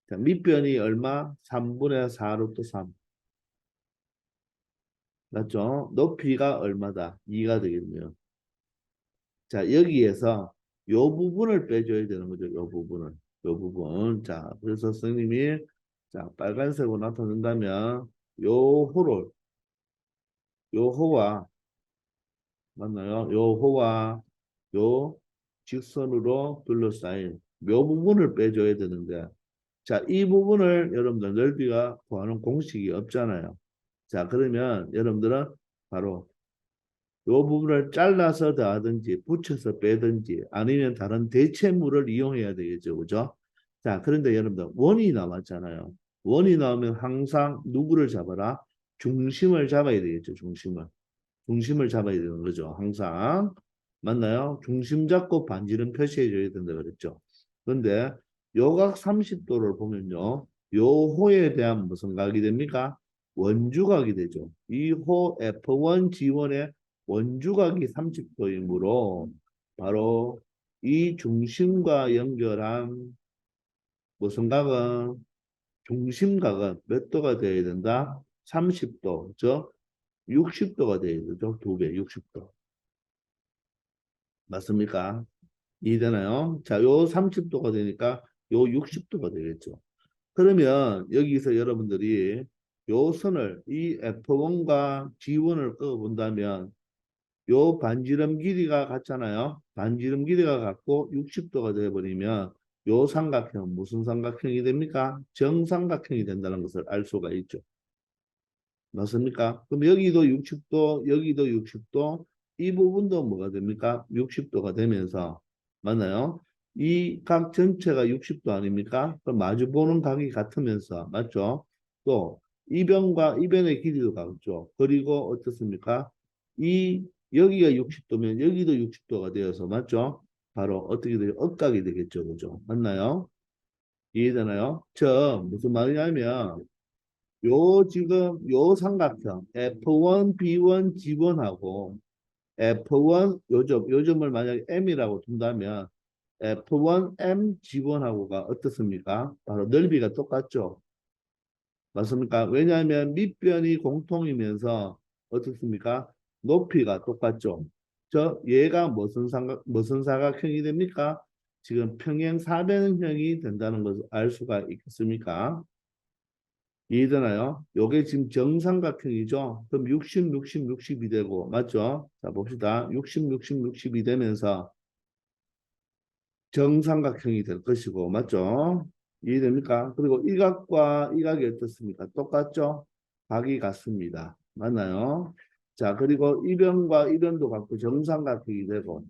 자, 밑변이 얼마? 3분의 4 루트 3. 맞죠? 높이가 얼마다? 2가 되겠네요. 자, 여기에서 요 부분을 빼줘야 되는 거죠. 요 부분을. 요 부분. 자, 그래서 선생님이 자, 빨간색으로 나타낸다면 요 호를 요 호와 맞나요? 요 호와 요 직선으로 둘러싸인 요 부분을 빼줘야 되는데 자, 이 부분을 여러분들 넓이가 구하는 공식이 없잖아요. 자, 그러면 여러분들은 바로 이 부분을 잘라서 더하든지 붙여서 빼든지 아니면 다른 대체물을 이용해야 되겠죠. 그죠? 자, 그런데 여러분들 원이 남았잖아요. 원이 나오면 항상 누구를 잡아라? 중심을 잡아야 되겠죠. 중심을. 중심을 잡아야 되는 거죠. 항상. 맞나요? 중심 잡고 반지름 표시해 줘야 된다 그랬죠. 그런데 요각 30도를 보면요. 요 호에 대한 무슨 각이 됩니까? 원주각이 되죠. 이 호 F1 G1의 원주각이 30도이므로 바로 이 중심과 연결한 무슨 각은 중심각은 몇 도가 되어야 된다? 30도, 저 60도가 되어야 되죠. 두 배, 60도. 맞습니까? 이해되나요? 자, 요 30도가 되니까 요 60도가 되겠죠. 그러면 여기서 여러분들이 요 선을 이 F1과 G1을 그어본다면 요 반지름 길이가 같잖아요. 반지름 길이가 같고 60도가 되어버리면 요 삼각형 무슨 삼각형이 됩니까? 정삼각형이 된다는 것을 알 수가 있죠. 맞습니까? 그럼 여기도 60도, 여기도 60도, 이 부분도 뭐가 됩니까? 60도가 되면서 맞나요? 이 각 전체가 60도 아닙니까? 그럼 마주 보는 각이 같으면서 맞죠? 또 이변과 이변의 길이도 같죠. 그리고 어떻습니까? 이 여기가 60도면 여기도 60도가 되어서 맞죠? 바로 어떻게 돼요? 억각이 되겠죠. 그죠? 맞나요? 이해되나요? 저 무슨 말이냐면 요 지금 요 삼각형 F1, B1, G1하고 F1 요점을 만약에 M이라고 둔다면 F1, M, G1하고가 어떻습니까? 바로 넓이가 똑같죠. 맞습니까? 왜냐하면 밑변이 공통이면서 어떻습니까? 높이가 똑같죠. 저 얘가 무슨 사각형이 됩니까? 지금 평행 사변형이 된다는 것을 알 수가 있겠습니까? 이해되나요? 요게 지금 정삼각형이죠? 그럼 60, 60, 60이 되고, 맞죠? 자, 봅시다. 60, 60, 60이 되면서 정삼각형이 될 것이고, 맞죠? 이해됩니까? 그리고 이 각과 이 각이 어떻습니까? 똑같죠? 각이 같습니다. 맞나요? 자, 그리고 이 변과 이 변도 같고 정삼각형이 되고,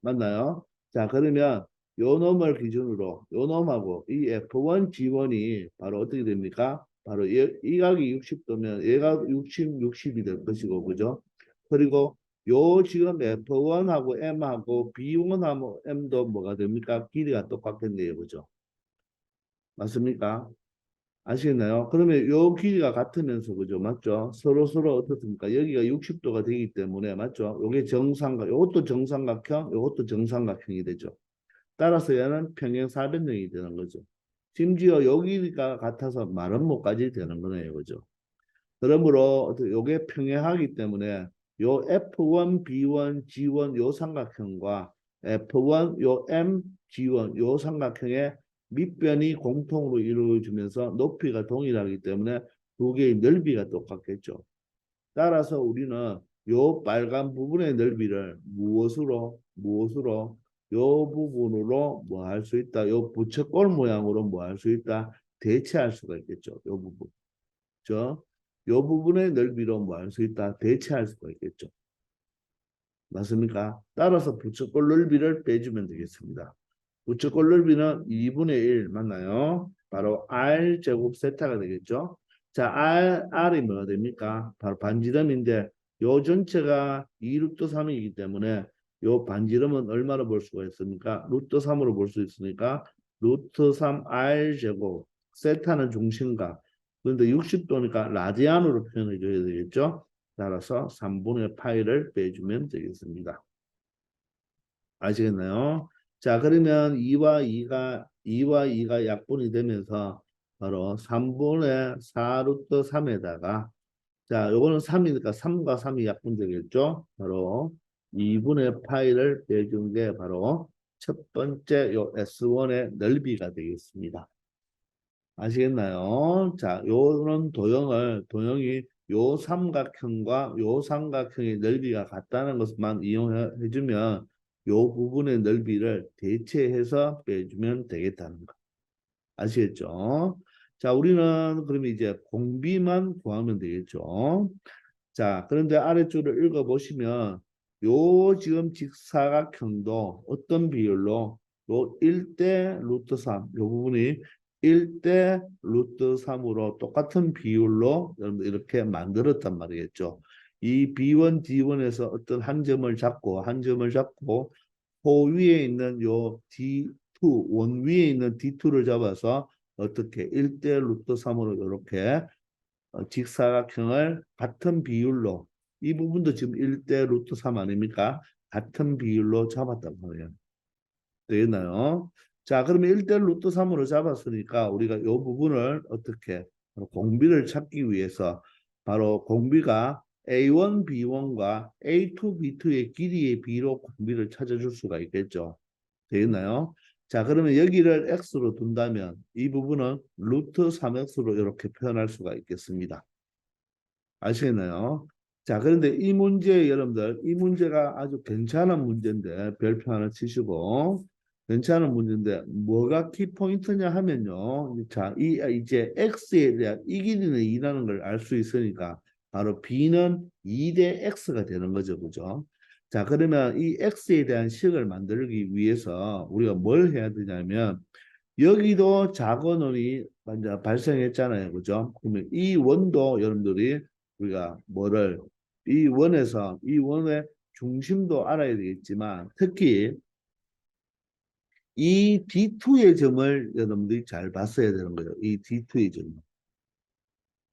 맞나요? 자, 그러면 요 놈을 기준으로 요 놈하고 이 F1, G1이 바로 어떻게 됩니까? 바로 이 각이 60도면 얘가 60, 60이 될 것이고, 그죠? 그리고 요 지금 F1하고 M하고 B1하고 M도 뭐가 됩니까? 길이가 똑같겠네요. 그죠? 맞습니까? 아시겠나요? 그러면 요 길이가 같으면서 그죠? 맞죠? 서로 어떻습니까? 여기가 60도가 되기 때문에 맞죠? 요게 정삼각, 요것도 정삼각형, 요것도 정삼각형이 되죠. 따라서 얘는 평행 사변형이 되는 거죠. 심지어 여기가 같아서 말은 못까지 되는 거네요. 그죠? 그러므로 요게 평행하기 때문에 요 F1, B1, G1 요 삼각형과 F1, 요 M, G1 요 삼각형의 밑변이 공통으로 이루어지면서 높이가 동일하기 때문에 두 개의 넓이가 똑같겠죠. 따라서 우리는 요 빨간 부분의 넓이를 무엇으로 요 부분으로 뭐 할 수 있다. 요 부채꼴 모양으로 뭐 할 수 있다. 대체할 수가 있겠죠. 요 부분. 요 부분의 넓이로 뭐 할 수 있다. 대체할 수가 있겠죠. 맞습니까? 따라서 부채꼴 넓이를 빼주면 되겠습니다. 부채꼴 넓이는 2분의 1 맞나요? 바로 R 제곱 세타가 되겠죠. 자, R이 뭐가 됩니까? 바로 반지름인데 요 전체가 2 루트 3이기 때문에 요 반지름은 얼마로 볼 수가 있습니까? 루트 3으로 볼 수 있으니까 루트 3 R 제곱 세타는 중심각 그런데 60도니까 라디안으로 표현해 줘야 되겠죠. 따라서 3분의 파이를 빼주면 되겠습니다. 아시겠나요? 자, 그러면 2와 2가 약분이 되면서 바로 3분의 4 루트 3에다가 자, 요거는 3이니까 3과 3이 약분되겠죠? 바로 2분의 파이를 빼준 게 바로 첫 번째 요 S1의 넓이가 되겠습니다. 아시겠나요? 자, 요런 도형이 요 삼각형과 요 삼각형의 넓이가 같다는 것만 이용해 주면 요 부분의 넓이를 대체해서 빼주면 되겠다는 거. 아시겠죠? 자, 우리는 그러면 이제 공비만 구하면 되겠죠. 자, 그런데 아래쪽을 읽어보시면 요 지금 직사각형도 어떤 비율로 요 1대 루트 3, 요 부분이 1대 루트 3으로 똑같은 비율로 여러분들 이렇게 만들었단 말이겠죠. 이 B1, D1에서 어떤 한 점을 잡고 그 위에 있는 요 D2, 원 위에 있는 D2를 잡아서 어떻게 1대 루트 3으로 이렇게 직사각형을 같은 비율로 이 부분도 지금 1대 루트 3 아닙니까? 같은 비율로 잡았단 말이에요. 되겠나요? 자, 그러면 1대 루트 3으로 잡았으니까 우리가 이 부분을 어떻게 바로 공비를 찾기 위해서 바로 공비가 A1, B1과 A2, B2의 길이의 비로 공비를 찾아줄 수가 있겠죠. 되겠나요? 자, 그러면 여기를 x로 둔다면 이 부분은 루트 3x로 이렇게 표현할 수가 있겠습니다. 아시겠나요? 자, 그런데 이 문제 여러분들 이 문제가 아주 괜찮은 문제인데 별표 하나 치시고 괜찮은 문제인데 뭐가 키포인트냐 하면요. 자, 이제 x에 대한 이 길이는 2라는 걸 알 수 있으니까 바로 b는 2대 x가 되는 거죠. 그죠? 자, 그러면 이 x에 대한 식을 만들기 위해서 우리가 뭘 해야 되냐면 여기도 작은 원이 먼저 발생했잖아요. 그죠? 그러면 이 원도 여러분들이 우리가 뭐를 이 원의 중심도 알아야 되겠지만 특히 이 D2의 점을 여러분들이 잘 봤어야 되는 거예요. 이 D2의 점.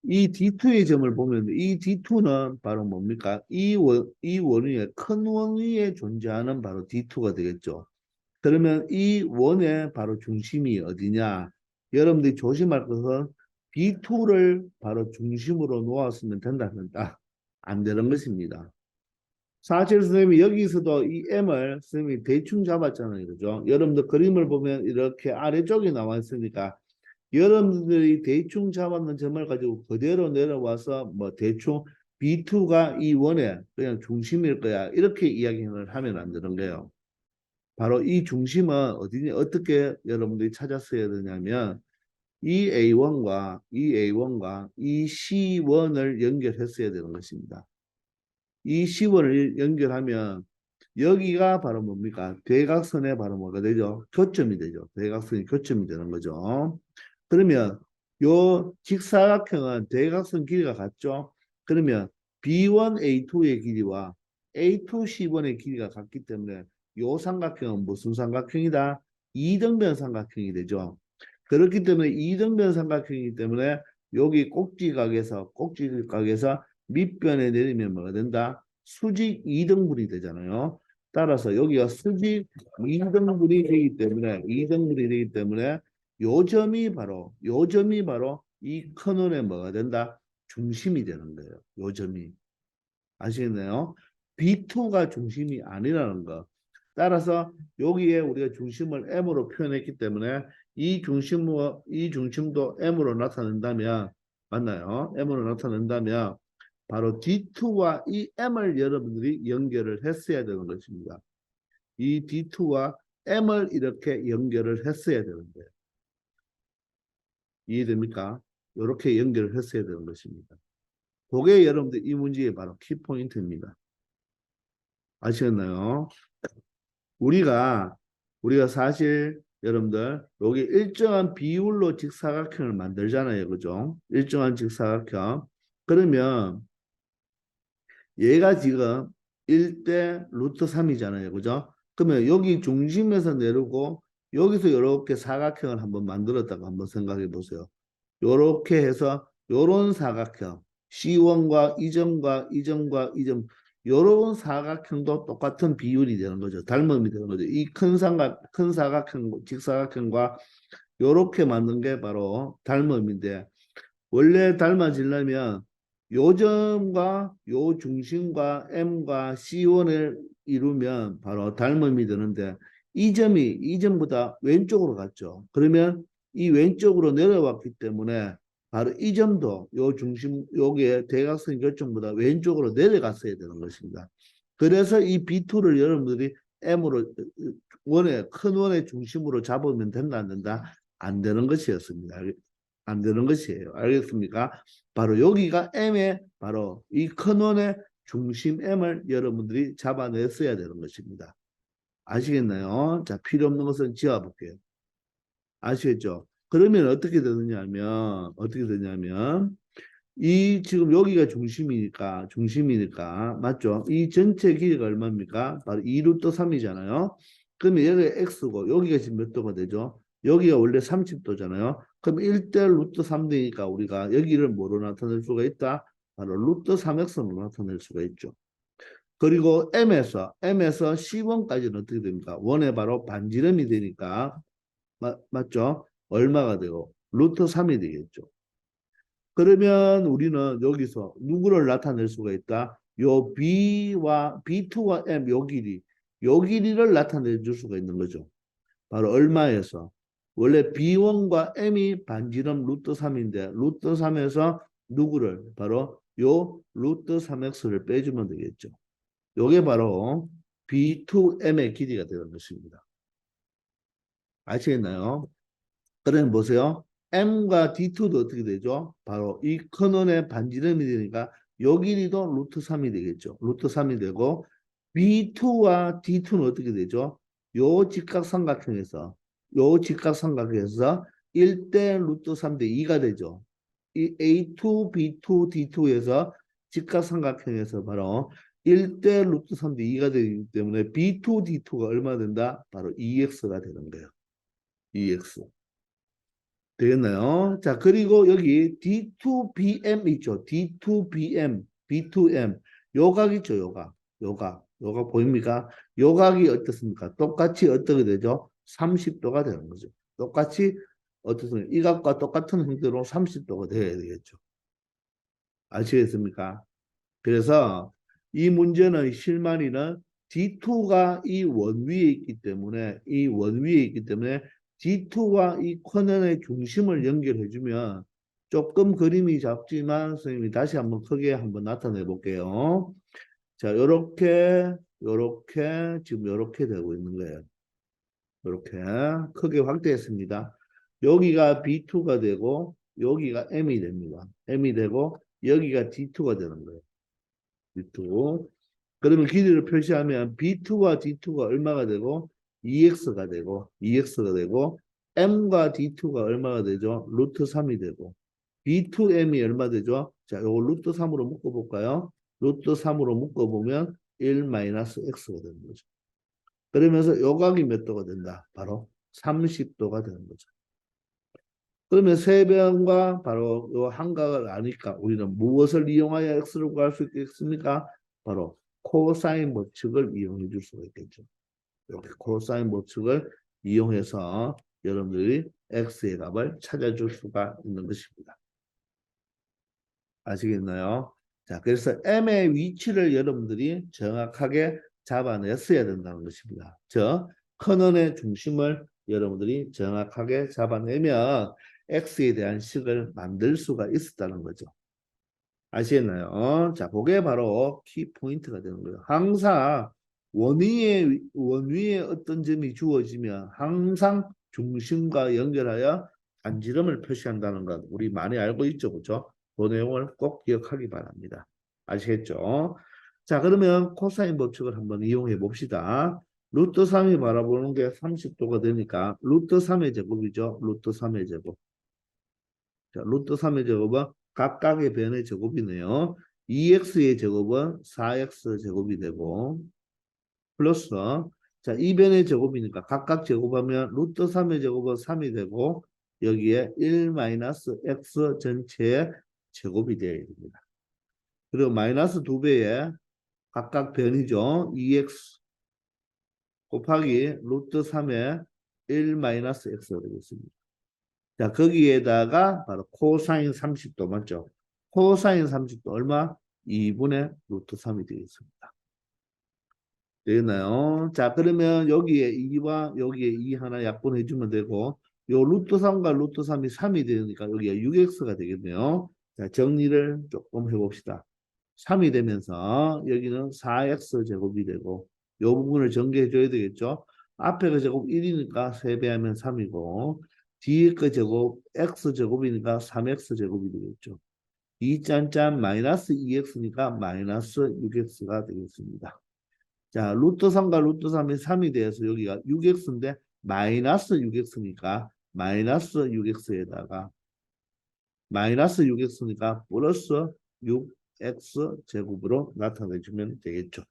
이 D2의 점을 보면 이 D2는 바로 뭡니까? 이 원위에 큰 원위에 존재하는 바로 D2가 되겠죠. 그러면 이 원의 바로 중심이 어디냐? 여러분들이 조심할 것은 B2를 바로 중심으로 놓았으면 된다. 안 되는 것입니다. 사실 선생님이 여기서도 이 M을 선생님이 대충 잡았잖아요. 그죠? 여러분들 그림을 보면 이렇게 아래쪽에 나와 있으니까 여러분들이 대충 잡았는 점을 가지고 그대로 내려와서 뭐 대충 B2가 이 원의 그냥 중심일 거야. 이렇게 이야기를 하면 안 되는 거예요. 바로 이 중심은 어디니 어떻게 여러분들이 찾았어야 되냐면 이 C1을 연결했어야 되는 것입니다. 이 C1을 연결하면 여기가 바로 뭡니까? 대각선의 바로 뭐가 되죠? 교점이 되죠. 대각선이 교점이 되는 거죠. 그러면 요 직사각형은 대각선 길이가 같죠? 그러면 B1A2의 길이와 A2C1의 길이가 같기 때문에 요 삼각형은 무슨 삼각형이다? 이등변 삼각형이 되죠. 그렇기 때문에 이등변 삼각형이기 때문에 여기 꼭지각에서 밑변에 내리면 뭐가 된다? 수직 이등분이 되잖아요. 따라서 여기가 수직 이등분이 되기 때문에 요 점이 바로 이 큰 원의 뭐가 된다? 중심이 되는 거예요. 요 점이. 아시겠나요? B2가 중심이 아니라는 거. 따라서 여기에 우리가 중심을 M으로 표현했기 때문에 이 중심도 M으로 나타낸다면 맞나요? M으로 나타낸다면 바로 D2와 이 M을 여러분들이 연결을 했어야 되는 것입니다. 이 D2와 M을 이렇게 연결을 했어야 되는데 이해됩니까? 이렇게 연결을 했어야 되는 것입니다. 그게 여러분들 이 문제의 바로 키포인트입니다. 아시겠나요? 우리가 사실 여러분들 여기 일정한 비율로 직사각형을 만들잖아요. 그죠? 일정한 직사각형. 그러면 얘가 지금 1대 루트 3이잖아요. 그죠? 그러면 여기 중심에서 내려고 여기서 이렇게 사각형을 한번 만들었다고 한번 생각해 보세요. 요렇게 해서 요런 사각형 C1과 이점과 이점 요런 사각형도 똑같은 비율이 되는 거죠. 닮음이 되는 거죠. 이 큰 사각형, 직사각형과 요렇게 만든 게 바로 닮음인데 원래 닮아지려면 요 점과 요 중심과 M과 C1을 이루면 바로 닮음이 되는데 이 점보다 왼쪽으로 갔죠. 그러면 이 왼쪽으로 내려왔기 때문에 바로 이 점도 요 중심 요게 대각선 결정보다 왼쪽으로 내려갔어야 되는 것입니다. 그래서 이 B2를 여러분들이 m으로 큰 원의 중심으로 잡으면 된다 안 된다? 안 되는 것이었습니다. 안 되는 것이에요. 알겠습니까? 바로 여기가 m의 바로 이 큰 원의 중심 m을 여러분들이 잡아냈어야 되는 것입니다. 아시겠나요? 자, 필요 없는 것은 지워볼게요. 아시겠죠? 그러면 어떻게 되냐면 이 지금 여기가 중심이니까 맞죠? 이 전체 길이가 얼마입니까? 바로 2루트 3이잖아요. 그러면 여기가 x고 여기가 지금 몇 도가 되죠? 여기가 원래 30도잖아요. 그럼 1대 루트 3 되니까 우리가 여기를 뭐로 나타낼 수가 있다? 바로 루트 3x로 나타낼 수가 있죠. 그리고 m에서 C1까지는 어떻게 됩니까? 원에 바로 반지름이 되니까 맞죠? 얼마가 되고 루트 3이 되겠죠. 그러면 우리는 여기서 누구를 나타낼 수가 있다? 요 B2와 M 요 길이를 나타내 줄 수가 있는 거죠. 바로 얼마에서? 원래 B1과 M이 반지름 루트 3인데 루트 3에서 누구를? 바로 요 루트 3x를 빼주면 되겠죠. 요게 바로 B2M의 길이가 되는 것입니다. 아시겠나요? 그러면 보세요. M과 D2도 어떻게 되죠? 바로 이 큰 원의 반지름이 되니까 요 길이도 루트 3이 되겠죠. 루트 3이 되고 B2와 D2는 어떻게 되죠? 요 직각삼각형에서 1대 루트 3대 2가 되죠. 이 A2, B2, D2에서 직각삼각형에서 바로 1대 루트 3대 2가 되기 때문에 B2, D2가 얼마 된다? 바로 2x가 되는 거예요. 2x. 되겠나요? 자, 그리고 여기 D2BM 있죠. D2BM, B2M. 요각 있죠, 요각. 요각 보입니까? 요각이 어떻습니까? 똑같이 어떻게 되죠? 30도가 되는 거죠. 똑같이 어떻습니까? 이 각과 똑같은 형태로 30도가 되어야 되겠죠. 아시겠습니까? 그래서 이 문제는 실마리는 D2가 이 원 위에 있기 때문에 D2와 이 코너의 중심을 연결해주면 조금 그림이 작지만 선생님이 다시 한번 크게 한번 나타내 볼게요. 자, 요렇게 지금 요렇게 되고 있는 거예요. 요렇게 크게 확대했습니다. 여기가 B2가 되고 여기가 M이 됩니다. M이 되고 여기가 D2가 되는 거예요. D2. 그러면 길이를 표시하면 B2와 D2가 얼마가 되고 2x가 되고 M과 D2가 얼마가 되죠? 루트 3이 되고 B2M이 얼마 되죠? 자, 요거 루트 3으로 묶어볼까요? 루트 3으로 묶어보면 1-x가 되는 거죠. 그러면서 요각이 몇 도가 된다? 바로 30도가 되는 거죠. 그러면 세변과 바로 요 한각을 아니까 우리는 무엇을 이용하여 x를 구할 수 있겠습니까? 바로 코사인 법칙을 이용해 줄 수가 있겠죠. 이렇게 코사인 법칙을 이용해서 여러분들이 x의 값을 찾아줄 수가 있는 것입니다. 아시겠나요? 자, 그래서 m의 위치를 여러분들이 정확하게 잡아냈어야 된다는 것입니다. 즉, 큰 원의 중심을 여러분들이 정확하게 잡아내면 x에 대한 식을 만들 수가 있었다는 거죠. 아시겠나요? 자, 그게 바로 키 포인트가 되는 거예요. 항상 원 위에 어떤 점이 주어지면 항상 중심과 연결하여 반지름을 표시한다는 것 우리 많이 알고 있죠, 그렇죠? 그 내용을 꼭 기억하기 바랍니다. 아시겠죠? 자, 그러면 코사인 법칙을 한번 이용해 봅시다. 루트 3이 바라보는 게 30도가 되니까 루트 3의 제곱이죠. 루트 3의 제곱. 자, 루트 3의 제곱은 각각의 변의 제곱이네요. 2x의 제곱은 4x 제곱이 되고 플러스 자, 이 변의 제곱이니까 각각 제곱하면 루트 3의 제곱은 3이 되고 여기에 1-x 전체의 제곱이 되어야 됩니다. 그리고 마이너스 2배의 각각 변이죠. 2x 곱하기 루트 3의 1-x가 되겠습니다. 자, 거기에다가 바로 코사인 30도 맞죠? 코사인 30도 얼마? 2분의 루트 3이 되겠습니다. 되겠나요? 자, 그러면 여기에 2와 여기에 2 하나 약분해 주면 되고 요 루트 3과 루트 3이 3이 되니까 여기가 6x가 되겠네요. 자, 정리를 조금 해봅시다. 3이 되면서 여기는 4x 제곱이 되고 요 부분을 전개해 줘야 되겠죠. 앞에 그 제곱 1이니까 3배 하면 3이고 뒤에 그 제곱 x 제곱이니까 3x 제곱이 되겠죠. 2짠짠 마이너스 2x니까 마이너스 6x가 되겠습니다. 자, 루트 3과 루트 3이 3이 돼서 여기가 6x인데 마이너스 6x니까 마이너스 6x에다가 마이너스 6x니까 플러스 6x 제곱으로 나타내주면 되겠죠.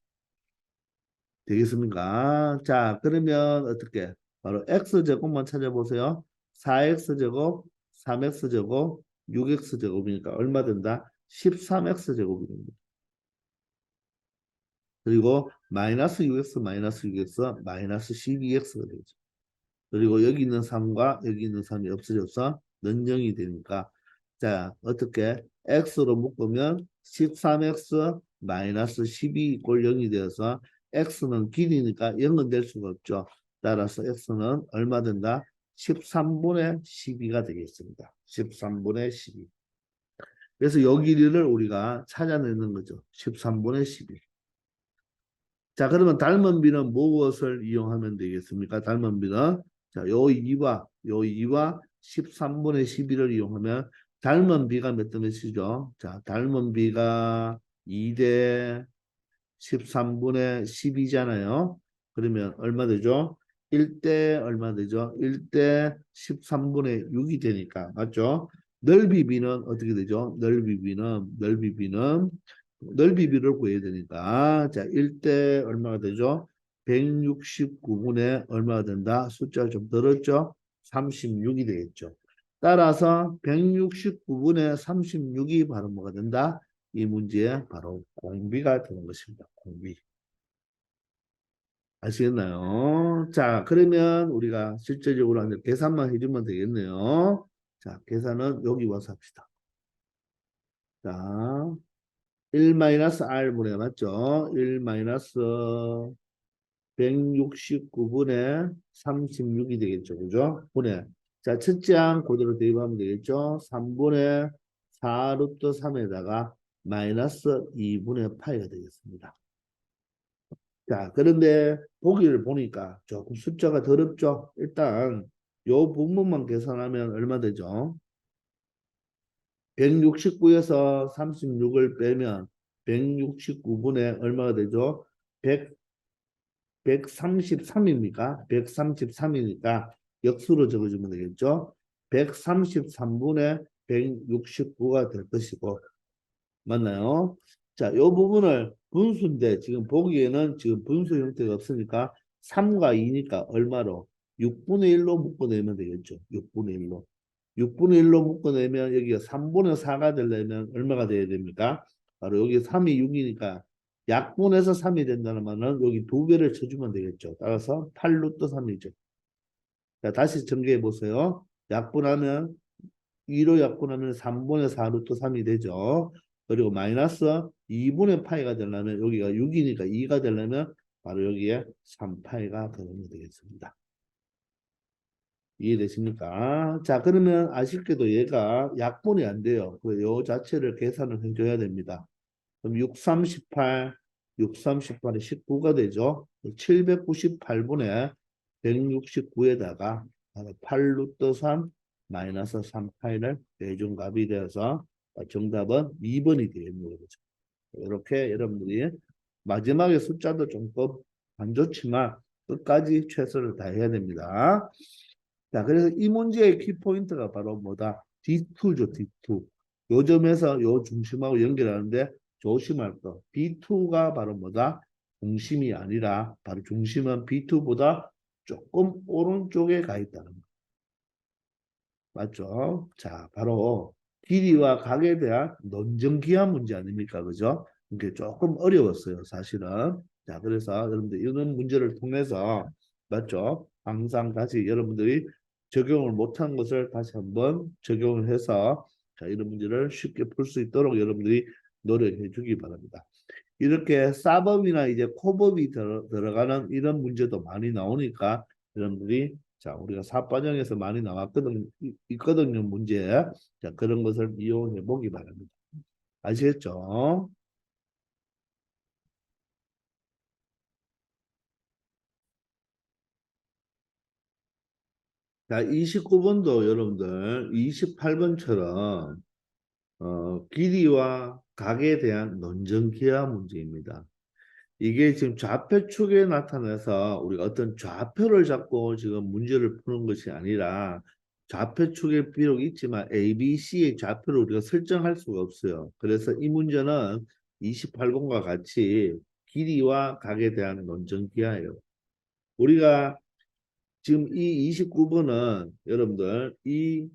되겠습니까? 자, 그러면 어떻게? 바로 x 제곱만 찾아보세요. 4x 제곱, 3x 제곱, 6x 제곱이니까 얼마 된다? 13x 제곱이 됩니다. 그리고 마이너스 6x, 마이너스 6x, 마이너스 12x가 되죠. 그리고 여기 있는 3과 여기 있는 3이 없어져서 는영이 되니까 자, 어떻게? x로 묶으면 13x 마이너스 12 이꼴 0이 되어서 x는 길이니까 0은 될 수가 없죠. 따라서 x는 얼마 된다? 13분의 12가 되겠습니다. 13분의 12. 그래서 요 길이를 우리가 찾아내는 거죠. 13분의 12. 자, 그러면 닮은 비는 무엇을 이용하면 되겠습니까? 닮은 비는 자, 요 2와 13분의 12를 이용하면 닮은 비가 몇 대 몇이죠? 자, 닮은 비가 2대 13분의 10이잖아요. 그러면 얼마 되죠? 1대 얼마 되죠? 1대 13분의 6이 되니까 맞죠? 넓이비는 어떻게 되죠? 넓이비를 구해야 되니까 자, 1대 얼마가 되죠? 169분의 얼마가 된다? 숫자가 좀 늘었죠? 36이 되겠죠. 따라서 169분의 36이 바로 뭐가 된다? 이 문제에 바로 공비가 되는 것입니다. 공비. 아시겠나요? 자, 그러면 우리가 실제적으로 이제 계산만 해주면 되겠네요. 자, 계산은 여기 와서 합시다. 자, 1-R분의 맞죠? 1-169분의 36이 되겠죠. 그죠? 분의. 자, 첫째 항 그대로 대입하면 되겠죠? 3분의 4 루트 3에다가 마이너스 2분의 파이가 되겠습니다. 자, 그런데 보기를 보니까 조금 숫자가 더럽죠? 일단 요 부분만 계산하면 얼마 되죠? 169에서 36을 빼면 169분의 얼마가 되죠? 100, 133입니까? 133이니까 역수로 적어주면 되겠죠? 133분의 169가 될 것이고 맞나요? 자, 이 부분을 분수인데 지금 보기에는 지금 분수 형태가 없으니까 3과 2니까 얼마로? 6분의 1로 묶어내면 되겠죠. 6분의 1로. 6분의 1로 묶어내면 여기가 3분의 4가 되려면 얼마가 돼야 됩니까? 바로 여기 3이 6이니까 약분해서 3이 된다는 말은 여기 두 배를 쳐주면 되겠죠. 따라서 8루트 3이죠. 자, 다시 정리해 보세요. 약분하면 2로 약분하면 3분의 4루트 3이 되죠. 그리고 마이너스 2분의 파이가 되려면 여기가 6이니까 2가 되려면 바로 여기에 3파이가 들어오면 되겠습니다. 이해되십니까? 자, 그러면 아쉽게도 얘가 약분이 안 돼요. 요 자체를 계산을 해줘야 됩니다. 그럼 6, 3, 18, 6, 3, 18이 19가 되죠. 798분의 169에다가 8루트 3 마이너스 3파이를 대준 값이 되어서 정답은 2번이 되겠는 거죠. 이렇게 여러분들이 마지막에 숫자도 조금 안 좋지만 끝까지 최선을 다해야 됩니다. 자, 그래서 이 문제의 키포인트가 바로 뭐다? D2죠, D2. 요 점에서 요 중심하고 연결하는데 조심할 거. B2가 바로 뭐다? 중심이 아니라 바로 중심은 B2보다 조금 오른쪽에 가 있다는 거. 맞죠? 자, 바로 길이와 각에 대한 논증기한 문제 아닙니까? 그죠? 이게 조금 어려웠어요, 사실은. 자, 그래서 여러분들 이런 문제를 통해서 맞죠? 항상 다시 여러분들이 적용을 못한 것을 다시 한번 적용을 해서 자, 이런 문제를 쉽게 풀 수 있도록 여러분들이 노력해 주기 바랍니다. 이렇게 사법이나 이제 코법이 들어가는 이런 문제도 많이 나오니까 여러분들이 자 우리가 사과정에서 많이 있거든요 문제. 자 그런 것을 이용해 보기 바랍니다. 아시겠죠? 자, 29번도 여러분들 28번처럼 길이와 각에 대한 논전기하 문제입니다. 이게 지금 좌표축에 나타나서 우리가 어떤 좌표를 잡고 지금 문제를 푸는 것이 아니라 좌표축에 비록 있지만 A, B, C의 좌표를 우리가 설정할 수가 없어요. 그래서 이 문제는 28번과 같이 길이와 각에 대한 논전기하예요. 우리가 지금 이 29번은 여러분들 이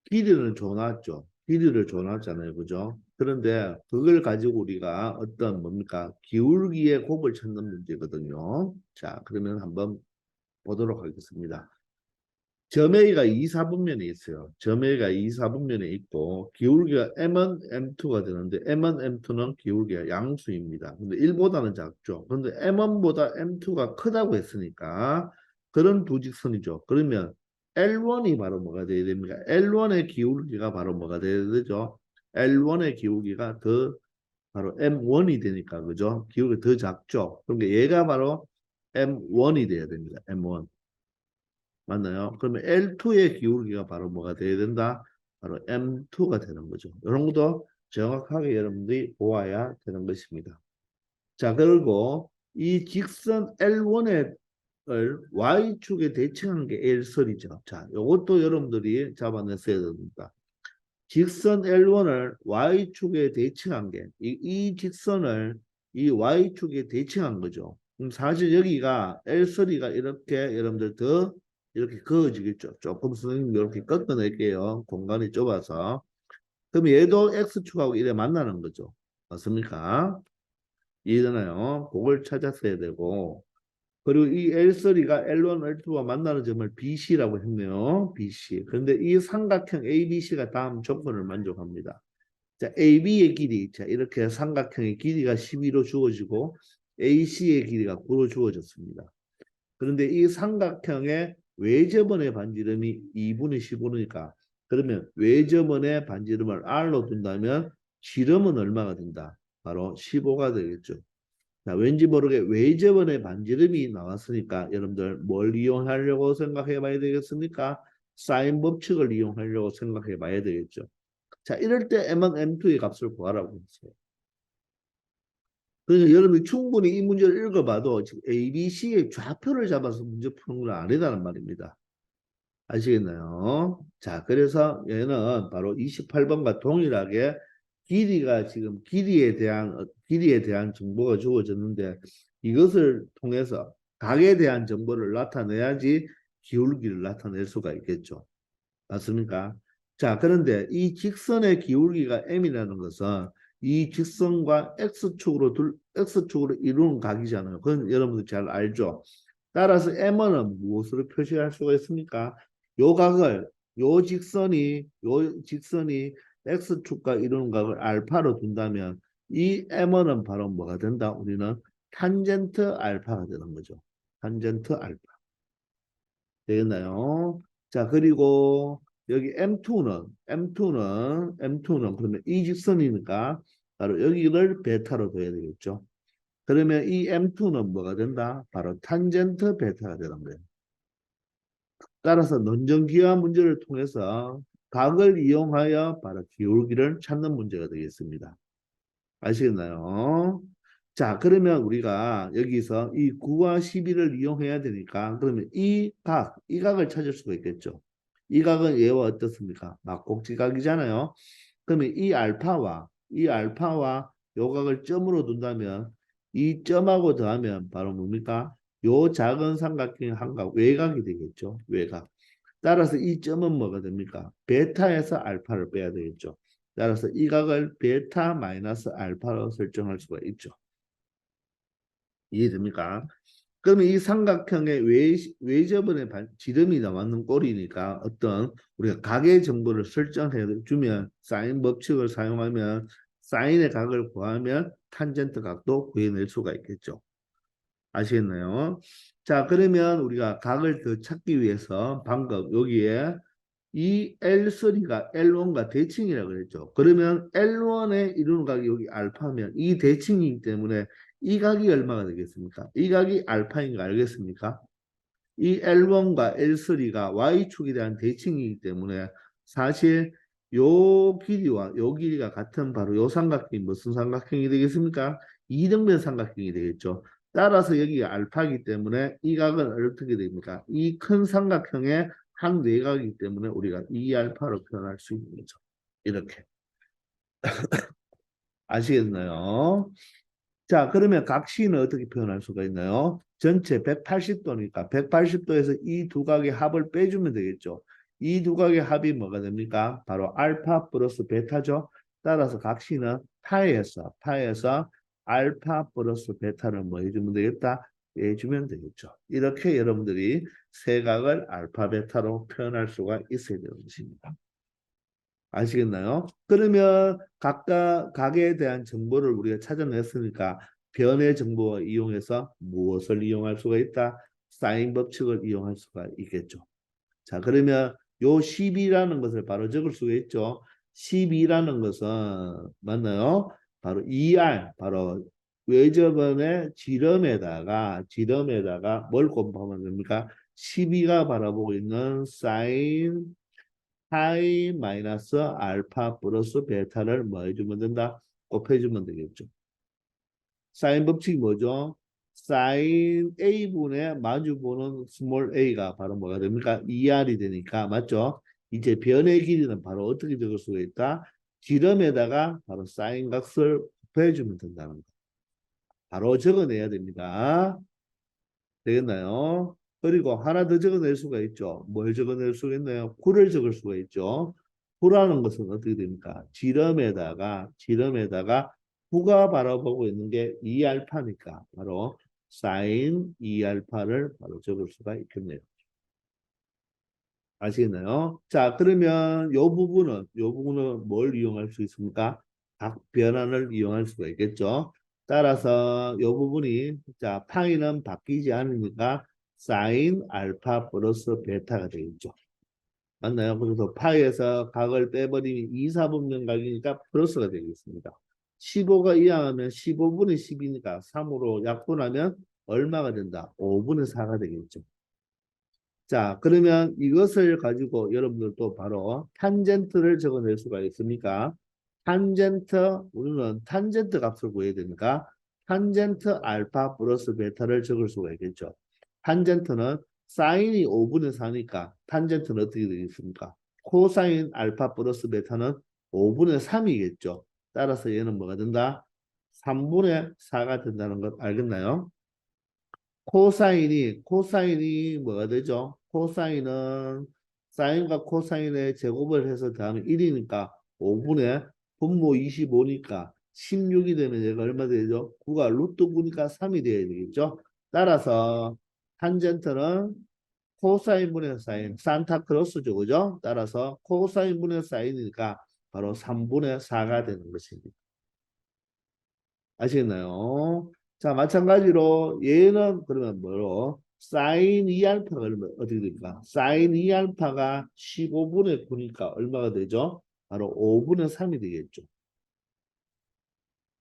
길이를 줘놨죠. 길이를 줘놨잖아요. 그죠? 그런데 그걸 가지고 우리가 어떤 뭡니까? 기울기의 곱을 찾는 문제거든요. 자, 그러면 한번 보도록 하겠습니다. 점A가 2, 4분면에 있어요. 점A가 2, 4분면에 있고 기울기가 M1, M2가 되는데 M1, M2는 기울기가 양수입니다. 근데 1보다는 작죠. 그런데 M1보다 M2가 크다고 했으니까 그런 두 직선이죠. 그러면 L1이 바로 뭐가 돼야 됩니까? L1의 기울기가 바로 뭐가 돼야 되죠? L1의 기울기가 더 바로 M1이 되니까 그죠? 기울기가 더 작죠. 그러니까 얘가 바로 M1이 돼야 됩니다. M1. 맞나요? 그러면 L2의 기울기가 바로 뭐가 돼야 된다? 바로 M2가 되는 거죠. 이런 것도 정확하게 여러분들이 보아야 되는 것입니다. 자, 그리고 이 직선 L1을 Y축에 대칭한 게 L선이죠. 자, 이것도 여러분들이 잡아냈어야 됩니다. 직선 L1을 Y축에 대칭한 게, 이 직선을 이 Y축에 대칭한 거죠. 그럼 사실 여기가 L3가 이렇게 여러분들 더 이렇게 그어지겠죠. 조금 선생님 이렇게 꺾어낼게요. 공간이 좁아서. 그럼 얘도 X축하고 이래 만나는 거죠. 맞습니까? 이해되나요? 그걸 찾았어야 되고. 그리고 이 L3가 L1, L2와 만나는 점을 BC라고 했네요. BC. 그런데 이 삼각형 ABC가 다음 조건을 만족합니다. 자, AB의 길이, 자, 이렇게 삼각형의 길이가 12로 주어지고 AC의 길이가 9로 주어졌습니다. 그런데 이 삼각형의 외접원의 반지름이 2분의 15니까 그러면 외접원의 반지름을 R로 둔다면 지름은 얼마가 된다? 바로 15가 되겠죠. 자, 왠지 모르게 외접원의 반지름이 나왔으니까 여러분들 뭘 이용하려고 생각해 봐야 되겠습니까? 사인 법칙을 이용하려고 생각해 봐야 되겠죠. 자, 이럴 때 M1, M2의 값을 구하라고 했어요. 그래서 여러분이 충분히 이 문제를 읽어봐도 지금 A, B, C의 좌표를 잡아서 문제 푸는 건 아니다는 말입니다. 아시겠나요? 자, 그래서 얘는 바로 28번과 동일하게 길이가 지금 길이에 대한 정보가 주어졌는데 이것을 통해서 각에 대한 정보를 나타내야지 기울기를 나타낼 수가 있겠죠. 맞습니까? 자, 그런데 이 직선의 기울기가 m이라는 것은 이 직선과 x축으로 이루는 각이잖아요. 그건 여러분들 잘 알죠. 따라서 m은 무엇으로 표시할 수가 있습니까? 요 각을 요 직선이 x축과 이루는 각을 알파로 둔다면 이 m은 바로 뭐가 된다? 우리는 탄젠트 알파가 되는 거죠. 탄젠트 알파. 되겠나요? 자, 그리고 여기 M2는 그러면 이 직선이니까 바로 여기를 베타로 둬야 되겠죠. 그러면 이 M2는 뭐가 된다? 바로 탄젠트 베타가 되는 거예요. 따라서 논전기하 문제를 통해서 각을 이용하여 바로 기울기를 찾는 문제가 되겠습니다. 아시겠나요? 자, 그러면 우리가 여기서 이 9와 12를 이용해야 되니까 그러면 이 각을 찾을 수가 있겠죠. 이 각은 얘와 어떻습니까? 막곡지각이잖아요. 그러면 이 알파와 요 각을 점으로 둔다면 이 점하고 더하면 바로 뭡니까? 요 작은 삼각형의 한각 외곽이 되겠죠. 외곽. 따라서 이 점은 뭐가 됩니까? 베타에서 알파를 빼야 되겠죠. 따라서 이 각을 베타 마이너스 알파로 설정할 수가 있죠. 이해됩니까? 그러면 이 삼각형의 외접원의 지름이 나왔는 꼴이니까 어떤 우리가 각의 정보를 설정해 주면 사인 법칙을 사용하면 사인의 각을 구하면 탄젠트 각도 구해낼 수가 있겠죠. 아시겠나요? 자, 그러면 우리가 각을 더 찾기 위해서 방금 여기에 이 L3가 L1과 대칭이라고 그랬죠. 그러면 L1에 이루는 각이 여기 알파면 이 대칭이기 때문에 이 각이 얼마가 되겠습니까? 이 각이 알파인 거 알겠습니까? 이 L1과 L3가 Y축에 대한 대칭이기 때문에 사실 요 길이와 요 길이가 같은 바로 요 삼각형이 무슨 삼각형이 되겠습니까? 이등변 삼각형이 되겠죠. 따라서 여기가 알파이기 때문에 이 각은 어떻게 됩니까? 이 큰 삼각형의 한 외곽이기 때문에 우리가 이 알파로 표현할 수 있는 거죠. 이렇게. 아시겠나요? 자, 그러면 각시는 어떻게 표현할 수가 있나요? 전체 180도니까 180도에서 이 두 각의 합을 빼주면 되겠죠. 이 두 각의 합이 뭐가 됩니까? 바로 알파 플러스 베타죠. 따라서 각시는 파에서 알파 플러스 베타를 뭐 해주면 되겠다? 해주면 되겠죠. 이렇게 여러분들이 세 각을 알파 베타로 표현할 수가 있어야 되는 것입니다. 아시겠나요? 그러면 각각 각에 대한 정보를 우리가 찾아냈으니까 변의 정보를 이용해서 무엇을 이용할 수가 있다? 사인 법칙을 이용할 수가 있겠죠. 자, 그러면 요 10이라는 것을 바로 적을 수가 있죠. 12라는 것은 맞나요? 바로 ER, 바로 외접원의 지름에다가 뭘 곱하면 됩니까? 12가 바라보고 있는 사인 파이 마이너스 알파 플러스 베타를 뭐 해주면 된다? 곱해주면 되겠죠. 사인 법칙이 뭐죠? 사인 A분의 마주보는 스몰 a가 바로 뭐가 됩니까? ER이 되니까 맞죠? 이제 변의 길이는 바로 어떻게 적을 수가 있다? 지름에다가 바로 사인 값을 곱해주면 된다는 거. 바로 적어내야 됩니다. 되겠나요? 그리고 하나 더 적어낼 수가 있죠. 뭘 적어낼 수가 있나요? 9를 적을 수가 있죠. 9라는 것은 어떻게 됩니까? 지름에다가 9가 바라보고 있는 게 2알파니까 바로 사인 2알파를 바로 적을 수가 있겠네요. 아시겠나요? 자, 그러면 요 부분은 뭘 이용할 수 있습니까? 각 변환을 이용할 수가 있겠죠. 따라서 요 부분이 자, 파이는 바뀌지 않으니까 사인 알파 플러스 베타가 되겠죠. 맞나요? 그래서 파이에서 각을 빼버리면 2, 4분면 각이니까 플러스가 되겠습니다. 15가 이항하면 15분의 10이니까 3으로 약분하면 얼마가 된다? 5분의 4가 되겠죠. 자, 그러면 이것을 가지고 여러분들도 바로 탄젠트를 적어낼 수가 있습니까? 우리는 탄젠트 값을 구해야 되니까 탄젠트 알파 플러스 베타를 적을 수가 있겠죠. 탄젠트는 사인이 5분의 4니까 탄젠트는 어떻게 되겠습니까? 코사인 알파 플러스 베타는 5분의 3이겠죠. 따라서 얘는 뭐가 된다? 3분의 4가 된다는 것 알겠나요? 코사인이 뭐가 되죠? 코사인은 사인과 코사인의 제곱을 해서 더하면 1이니까 5분의 분모 25니까 16이 되면 얘가 얼마 되죠? 9가 루트 9니까 3이 돼야 되겠죠? 따라서 탄젠트는 코사인분의 사인, 산타크로스죠, 그죠? 따라서 코사인분의 사인이니까 바로 3분의 4가 되는 것입니다. 아시겠나요? 자, 마찬가지로 얘는 그러면 뭐로? 사인 2알파가 어떻게 됩니까? 사인 2알파가 15분의 9니까 얼마가 되죠? 바로 5분의 3이 되겠죠.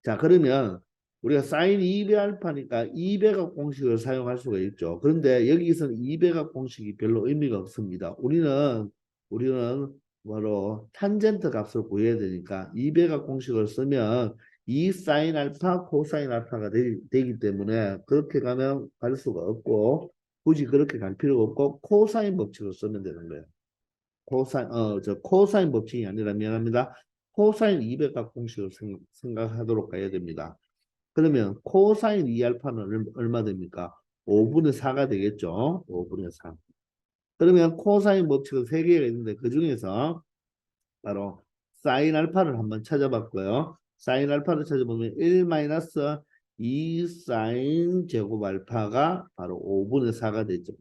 자, 그러면 우리가 사인 2배알파니까 2배각 공식을 사용할 수가 있죠. 그런데 여기서는 2배각 공식이 별로 의미가 없습니다. 우리는 바로 탄젠트 값을 구해야 되니까 2배각 공식을 쓰면 2 사인 알파 코사인 알파가 되기 때문에 그렇게 가면 갈 수가 없고 굳이 그렇게 갈 필요가 없고 코사인 법칙을 쓰면 되는 거예요. 코사인 법칙이 아니라 미안합니다. 코사인 200각 공식을 생각하도록 해야 됩니다. 그러면 코사인 2알파는 얼마 됩니까? 5분의 4가 되겠죠. 5분의 4. 그러면 코사인 법칙은 3개가 있는데 그 중에서 바로 사인 알파를 한번 찾아봤고요. 사인 알파를 찾아보면 1 마이너스 2 사인 제곱 알파가 바로 5분의 4가 되죠.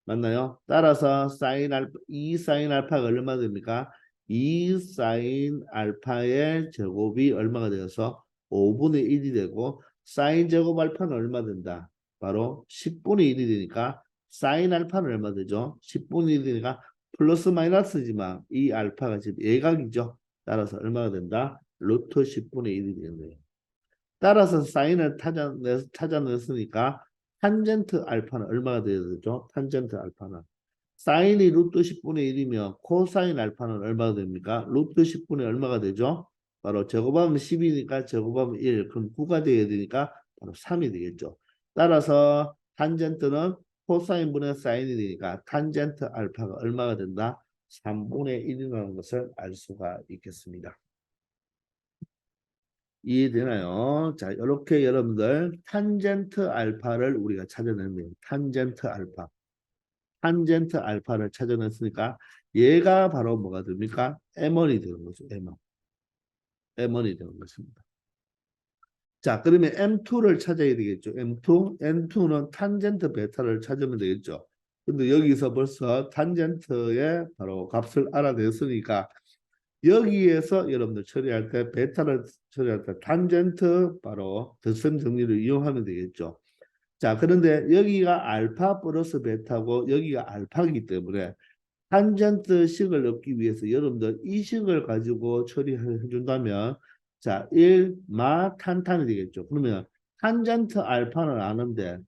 맞나요? 따라서 사인 알파, 2 사인 알파가 얼마 됩니까? 2 사인 알파의 제곱이 얼마가 되어서 5분의 1이 되고 사인 제곱 알파는 얼마 된다? 바로 10분의 1이 되니까 사인 알파는 얼마 되죠? 10분의 1이 되니까 플러스 마이너스지만 이 알파가 지금 예각이죠. 따라서 얼마가 된다? 루트 10분의 1이 되겠네요. 따라서 사인을 찾아냈으니까 탄젠트 알파는 얼마가 돼야 되죠? 탄젠트 알파는. 사인이 루트 10분의 1이면 코사인 알파는 얼마가 됩니까? 루트 10분의 얼마가 되죠? 바로 제곱하면 10이니까 제곱하면 1. 그럼 9가 돼야 되니까 바로 3이 되겠죠. 따라서 탄젠트는 코사인분의 사인이 되니까 탄젠트 알파가 얼마가 된다? 3분의 1이라는 것을 알 수가 있겠습니다. 이해되나요? 자, 이렇게 여러분들 탄젠트 알파를 우리가 찾아내는 거예요. 탄젠트 알파. 탄젠트 알파를 찾아냈으니까 얘가 바로 뭐가 됩니까? M1이 되는 거죠. M1. M1이 되는 것입니다. 자, 그러면 M2를 찾아야 되겠죠. M2, N2는 탄젠트 베타를 찾으면 되겠죠. 근데 여기서 벌써 탄젠트의 바로 값을 알아냈으니까 여기에서 여러분들 처리할 때 베타를 처리할 때 탄젠트 바로 덧셈 정리를 이용하면 되겠죠. 자, 그런데 여기가 알파 플러스 베타고 여기가 알파이기 때문에 탄젠트 식을 얻기 위해서 여러분들 이 식을 가지고 처리해 준다면 자, 1 마 탄탄이 되겠죠. 그러면 탄젠트 알파는 아는데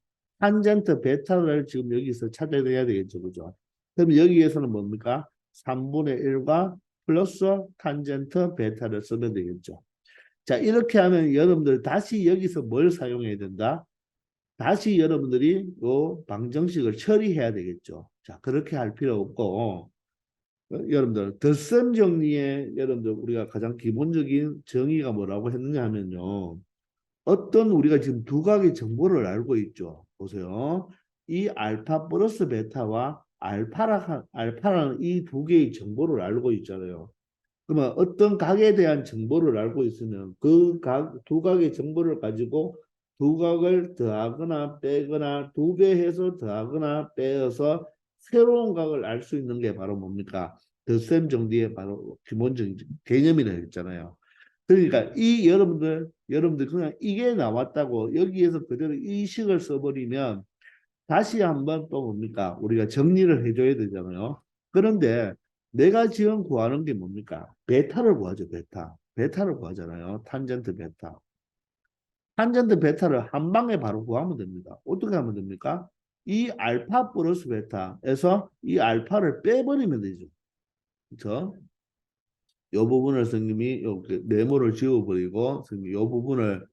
탄젠트 베타를 지금 여기서 찾아내야 되겠죠. 그죠? 그럼 여기에서는 뭡니까? 3분의 1과 플러스 탄젠트 베타를 쓰면 되겠죠. 자, 이렇게 하면 여러분들 다시 여기서 뭘 사용해야 된다? 다시 여러분들이 요 방정식을 처리해야 되겠죠. 자, 그렇게 할 필요 없고 여러분들 덧셈 정리에 여러분들 우리가 가장 기본적인 정의가 뭐라고 했느냐 하면요. 어떤 우리가 지금 두 가지 정보를 알고 있죠. 보세요. 이 알파 플러스 베타와 알파라는 이 두 개의 정보를 알고 있잖아요. 그러면 어떤 각에 대한 정보를 알고 있으면 그 두 각의 정보를 가지고 두 각을 더하거나 빼거나 두 배 해서 더하거나 빼어서 새로운 각을 알 수 있는 게 바로 뭡니까? 덧셈 정리의 바로 기본적인 개념이라 했잖아요. 그러니까 이 여러분들 그냥 이게 나왔다고 여기에서 그대로 이 식을 써버리면 다시 한번 또 뭡니까? 우리가 정리를 해줘야 되잖아요. 그런데 내가 지금 구하는 게 뭡니까? 베타를 구하죠, 베타. 베타를 구하잖아요. 탄젠트 베타. 탄젠트 베타를 한 방에 바로 구하면 됩니다. 어떻게 하면 됩니까? 이 알파 플러스 베타에서 이 알파를 빼버리면 되죠. 그렇죠? 이 부분을 선생님이 이렇게 네모를 지워버리고 선생님이 이 부분을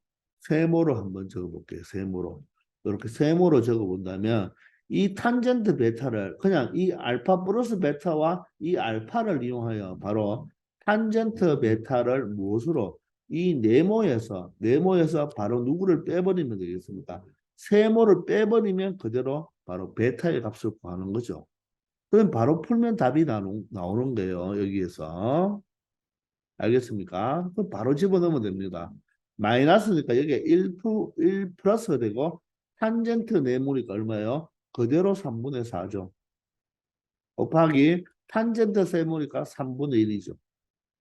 세모로 한번 적어볼게요. 세모로. 이렇게 세모로 적어본다면 이 탄젠트 베타를 그냥 이 알파 플러스 베타와 이 알파를 이용하여 바로 탄젠트 베타를 무엇으로 이 네모에서 바로 누구를 빼버리면 되겠습니까? 세모를 빼버리면 그대로 바로 베타의 값을 구하는 거죠. 그럼 바로 풀면 답이 나오는 거예요. 여기에서. 알겠습니까? 그럼 바로 집어넣으면 됩니다. 마이너스니까 여기에 1 플러스가 되고 탄젠트 네모니까 얼마예요? 그대로 3분의 4죠. 곱하기 탄젠트 세모니까 3분의 1이죠.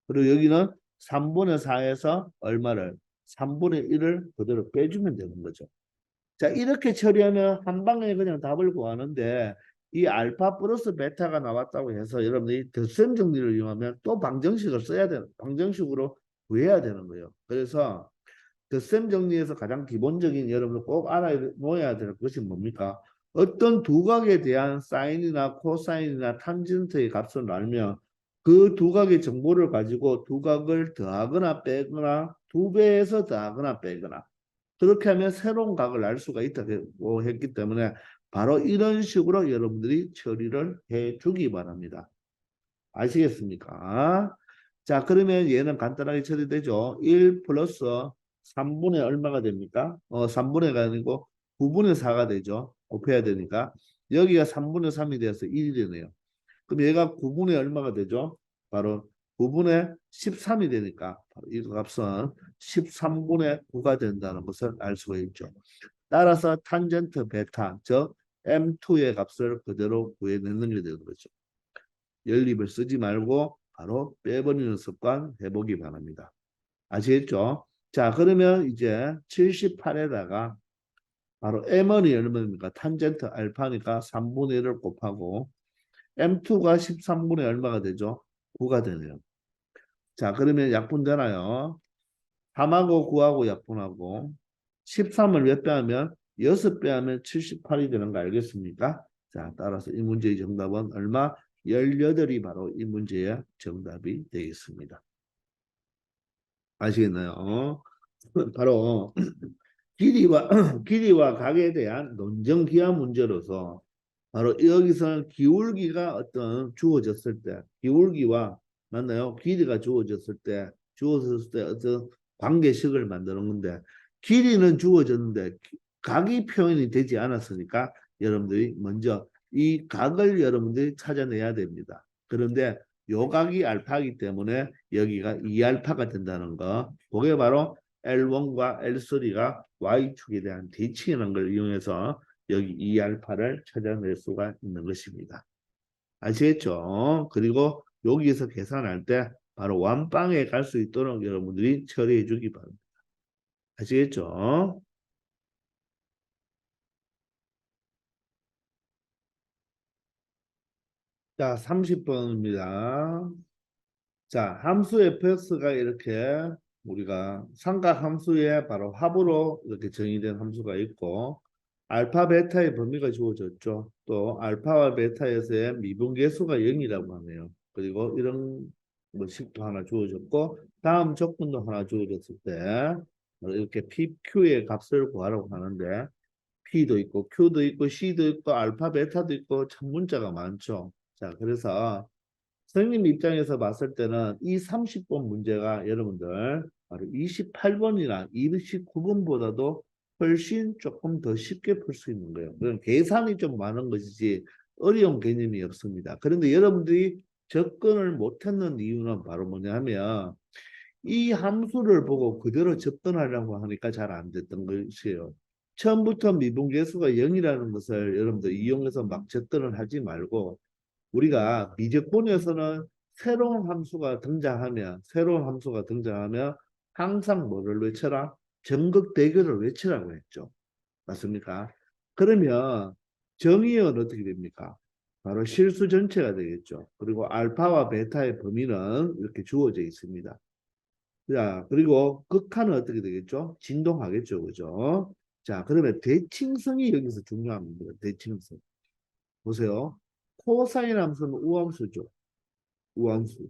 그리고 여기는 3분의 4에서 얼마를? 3분의 1을 그대로 빼주면 되는 거죠. 자, 이렇게 처리하면 한 방에 그냥 답을 구하는데 이 알파 플러스 베타가 나왔다고 해서 여러분들이 덧셈 정리를 이용하면 또 방정식을 써야 되는 방정식으로 구해야 되는 거예요. 그래서 덧셈 정리에서 가장 기본적인 여러분들 꼭 알아놓아야 될 것이 뭡니까? 어떤 두 각에 대한 사인이나 코사인이나 탄젠트의 값을 알면 그 두 각의 정보를 가지고 두 각을 더하거나 빼거나 두 배에서 더하거나 빼거나 그렇게 하면 새로운 각을 알 수가 있다고 했기 때문에 바로 이런 식으로 여러분들이 처리를 해주기 바랍니다. 아시겠습니까? 자, 그러면 얘는 간단하게 처리되죠. 1 플러스 3분의 얼마가 됩니까? 3분의가 아니고 9분의 4가 되죠. 곱해야 되니까. 여기가 3분의 3이 돼서 1이 되네요. 그럼 얘가 9분의 얼마가 되죠? 바로 9분의 13이 되니까 이 값은 13분의 9가 된다는 것을 알 수가 있죠. 따라서 탄젠트 베타, 즉 M2의 값을 그대로 구해내는 게 되는 거죠. 연립을 쓰지 말고 바로 빼버리는 습관 해보기 바랍니다. 아시겠죠? 자, 그러면 이제 78에다가 바로 M1이 얼마입니까? 탄젠트 알파니까 3분의 1을 곱하고 M2가 13분의 얼마가 되죠? 9가 되네요. 자, 그러면 약분되나요? 3하고 9하고 약분하고 13을 몇 배 하면 6배 하면 78이 되는 거 알겠습니까? 자, 따라서 이 문제의 정답은 얼마? 18이 바로 이 문제의 정답이 되겠습니다. 아시겠나요? 바로 길이와 길이와 각에 대한 논정 기하 문제로서 바로 여기서는 기울기가 어떤 주어졌을 때 기울기와 맞나요? 길이가 주어졌을 때 어떤 관계식을 만드는 건데 길이는 주어졌는데 각이 표현이 되지 않았으니까 여러분들이 먼저 이 각을 여러분들이 찾아내야 됩니다. 그런데 요 각이 알파이기 때문에 여기가 2알파가 된다는 거. 그게 바로 L1과 L3가 Y축에 대한 대칭이라는 걸 이용해서 여기 2알파를 찾아낼 수가 있는 것입니다. 아시겠죠? 그리고 여기에서 계산할 때 바로 완빵에 갈 수 있도록 여러분들이 처리해 주기 바랍니다. 아시겠죠? 자, 30번입니다. 자, 함수 fx가 이렇게 우리가 삼각 함수의 바로 합으로 이렇게 정의된 함수가 있고 알파 베타의 범위가 주어졌죠. 또 알파와 베타에서의 미분계수가 0이라고 하네요. 그리고 이런 뭐 식도 하나 주어졌고 다음 조건도 하나 주어졌을 때 이렇게 PQ의 값을 구하라고 하는데 P도 있고 Q도 있고 C도 있고 알파 베타도 있고 참 문자가 많죠. 자, 그래서 선생님 입장에서 봤을 때는 이 30번 문제가 여러분들 바로 28번이나 29번보다도 훨씬 조금 더 쉽게 풀 수 있는 거예요. 그럼 계산이 좀 많은 것이지 어려운 개념이 없습니다. 그런데 여러분들이 접근을 못했는 이유는 바로 뭐냐 하면 이 함수를 보고 그대로 접근하려고 하니까 잘 안 됐던 것이에요. 처음부터 미분계수가 0이라는 것을 여러분들 이용해서 막 접근을 하지 말고 우리가 미적분에서는 새로운 함수가 등장하면 항상 뭐를 외쳐라? 정극대결을 외치라고 했죠. 맞습니까? 그러면 정의은 어떻게 됩니까? 바로 실수 전체가 되겠죠. 그리고 알파와 베타의 범위는 이렇게 주어져 있습니다. 자, 그리고 극한은 어떻게 되겠죠? 진동하겠죠. 그죠? 자, 그러면 대칭성이 여기서 중요합니다. 대칭성. 보세요. 코사인 함수는 우함수죠. 우함수.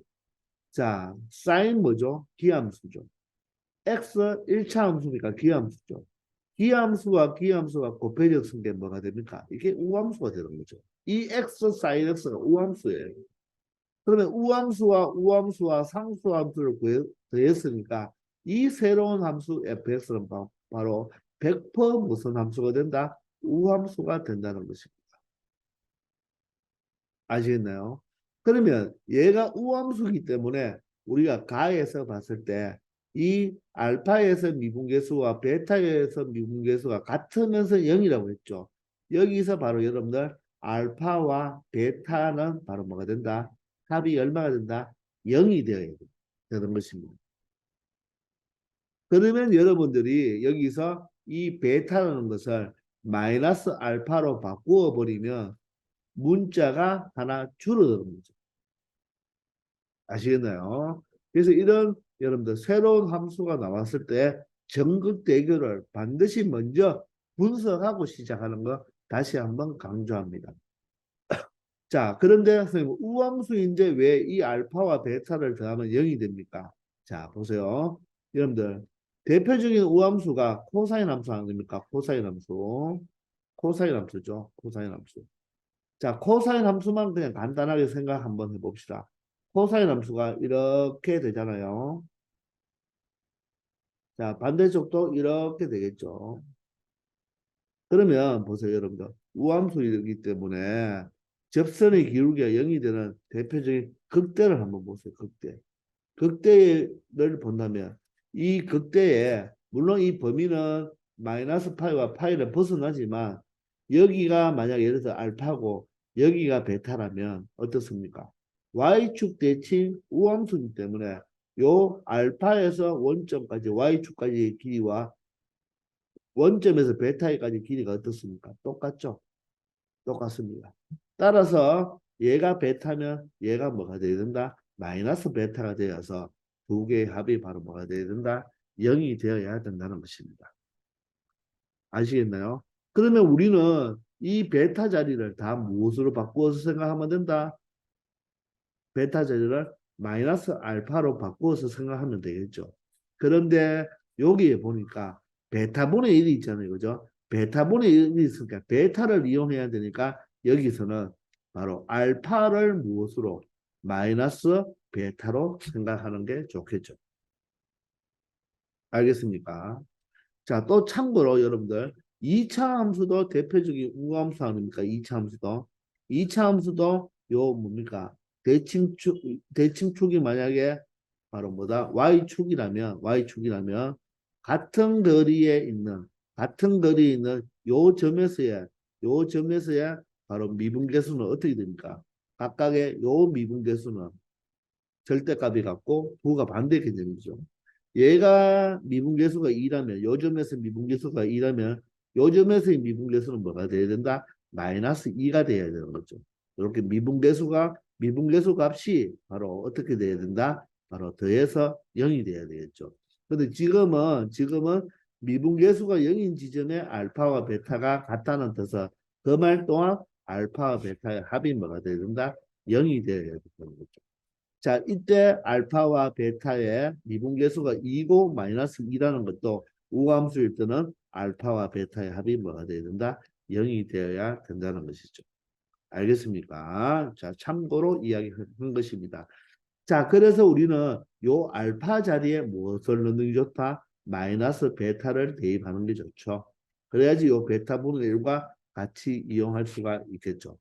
자, 사인 뭐죠? 기함수죠. x 1차 함수니까 기함수죠. 기함수와 기함수가 곱해졌을 때 뭐가 됩니까? 이게 우함수가 되는 거죠. 이 x 사인 x가 우함수예요. 그러면 우함수와 상수함수를 더했으니까 이 새로운 함수 fx는 바로 100% 무슨 함수가 된다? 우함수가 된다는 것입니다. 아시겠나요? 그러면 얘가 우함수이기 때문에 우리가 가에서 봤을 때 이 알파에서 미분계수와 베타에서 미분계수가 같으면서 0이라고 했죠. 여기서 바로 여러분들 알파와 베타는 바로 뭐가 된다? 합이 얼마가 된다? 0이 되어야 되는 것입니다. 그러면 여러분들이 여기서 이 베타라는 것을 마이너스 알파로 바꾸어 버리면 문자가 하나 줄어드는 거죠. 아시겠나요? 그래서 이런 여러분들 새로운 함수가 나왔을 때 정극 대결을 반드시 먼저 분석하고 시작하는 거 다시 한번 강조합니다. 자, 그런데 선생님 우함수인데 왜 이 알파와 베타를 더하면 0이 됩니까? 자, 보세요. 여러분들 대표적인 우함수가 코사인 함수 아닙니까? 코사인 함수. 코사인 함수죠. 코사인 함수. 자, 코사인 함수만 그냥 간단하게 생각 한번 해봅시다. 코사인 함수가 이렇게 되잖아요. 자, 반대쪽도 이렇게 되겠죠. 그러면 보세요, 여러분들. 우함수이기 때문에 접선의 기울기가 0이 되는 대표적인 극대를 한번 보세요. 극대. 극대를 본다면 이 극대에 물론 이 범위는 마이너스 파이와 파이를 벗어나지만 여기가 만약 예를 들어 알파고 여기가 베타라면 어떻습니까? Y축 대칭 우함수이기 때문에 요 알파에서 원점까지 Y축까지의 길이와 원점에서 베타에까지 길이가 어떻습니까? 똑같죠? 똑같습니다. 따라서 얘가 베타면 얘가 뭐가 돼야 된다? 마이너스 베타가 되어서 두 개의 합이 바로 뭐가 돼야 된다? 0이 되어야 된다는 것입니다. 아시겠나요? 그러면 우리는 이 베타 자리를 다 무엇으로 바꾸어서 생각하면 된다? 베타 자리를 마이너스 알파로 바꾸어서 생각하면 되겠죠. 그런데 여기에 보니까 베타분의 1이 있잖아요. 그죠? 베타분의 1이 있으니까 베타를 이용해야 되니까 여기서는 바로 알파를 무엇으로? 마이너스 베타로 생각하는 게 좋겠죠. 알겠습니까? 자, 또 참고로 여러분들 2차 함수도 대표적인 우함수 아닙니까? 2차 함수도. 2차 함수도 요 뭡니까? 대칭축이 만약에 바로 뭐다? Y축이라면 같은 거리에 있는 요 점에서의 바로 미분계수는 어떻게 됩니까? 각각의 요 미분계수는 절대값이 같고 부가 반대 개념이죠. 얘가 미분계수가 2라면 요점에서 미분계수가 2라면 요점에서의 미분계수는 뭐가 돼야 된다? 마이너스 2가 돼야 되는 거죠. 이렇게 미분계수 값이 바로 어떻게 돼야 된다? 바로 더해서 0이 돼야 되겠죠. 근데 지금은 미분계수가 0인 지점에 알파와 베타가 같다는 뜻은 그 말 또한 알파와 베타의 합이 뭐가 돼야 된다? 0이 되어야 되는 거죠. 자, 이때 알파와 베타의 미분계수가 2고 마이너스 2라는 것도 우함수일 때는 알파와 베타의 합이 뭐가 되어야 된다? 0이 되어야 된다는 것이죠. 알겠습니까? 자, 참고로 이야기한 것입니다. 자, 그래서 우리는 요 알파 자리에 무엇을 넣는 게 좋다? 마이너스 베타를 대입하는 게 좋죠. 그래야지 요 베타분의 1과 같이 이용할 수가 있겠죠.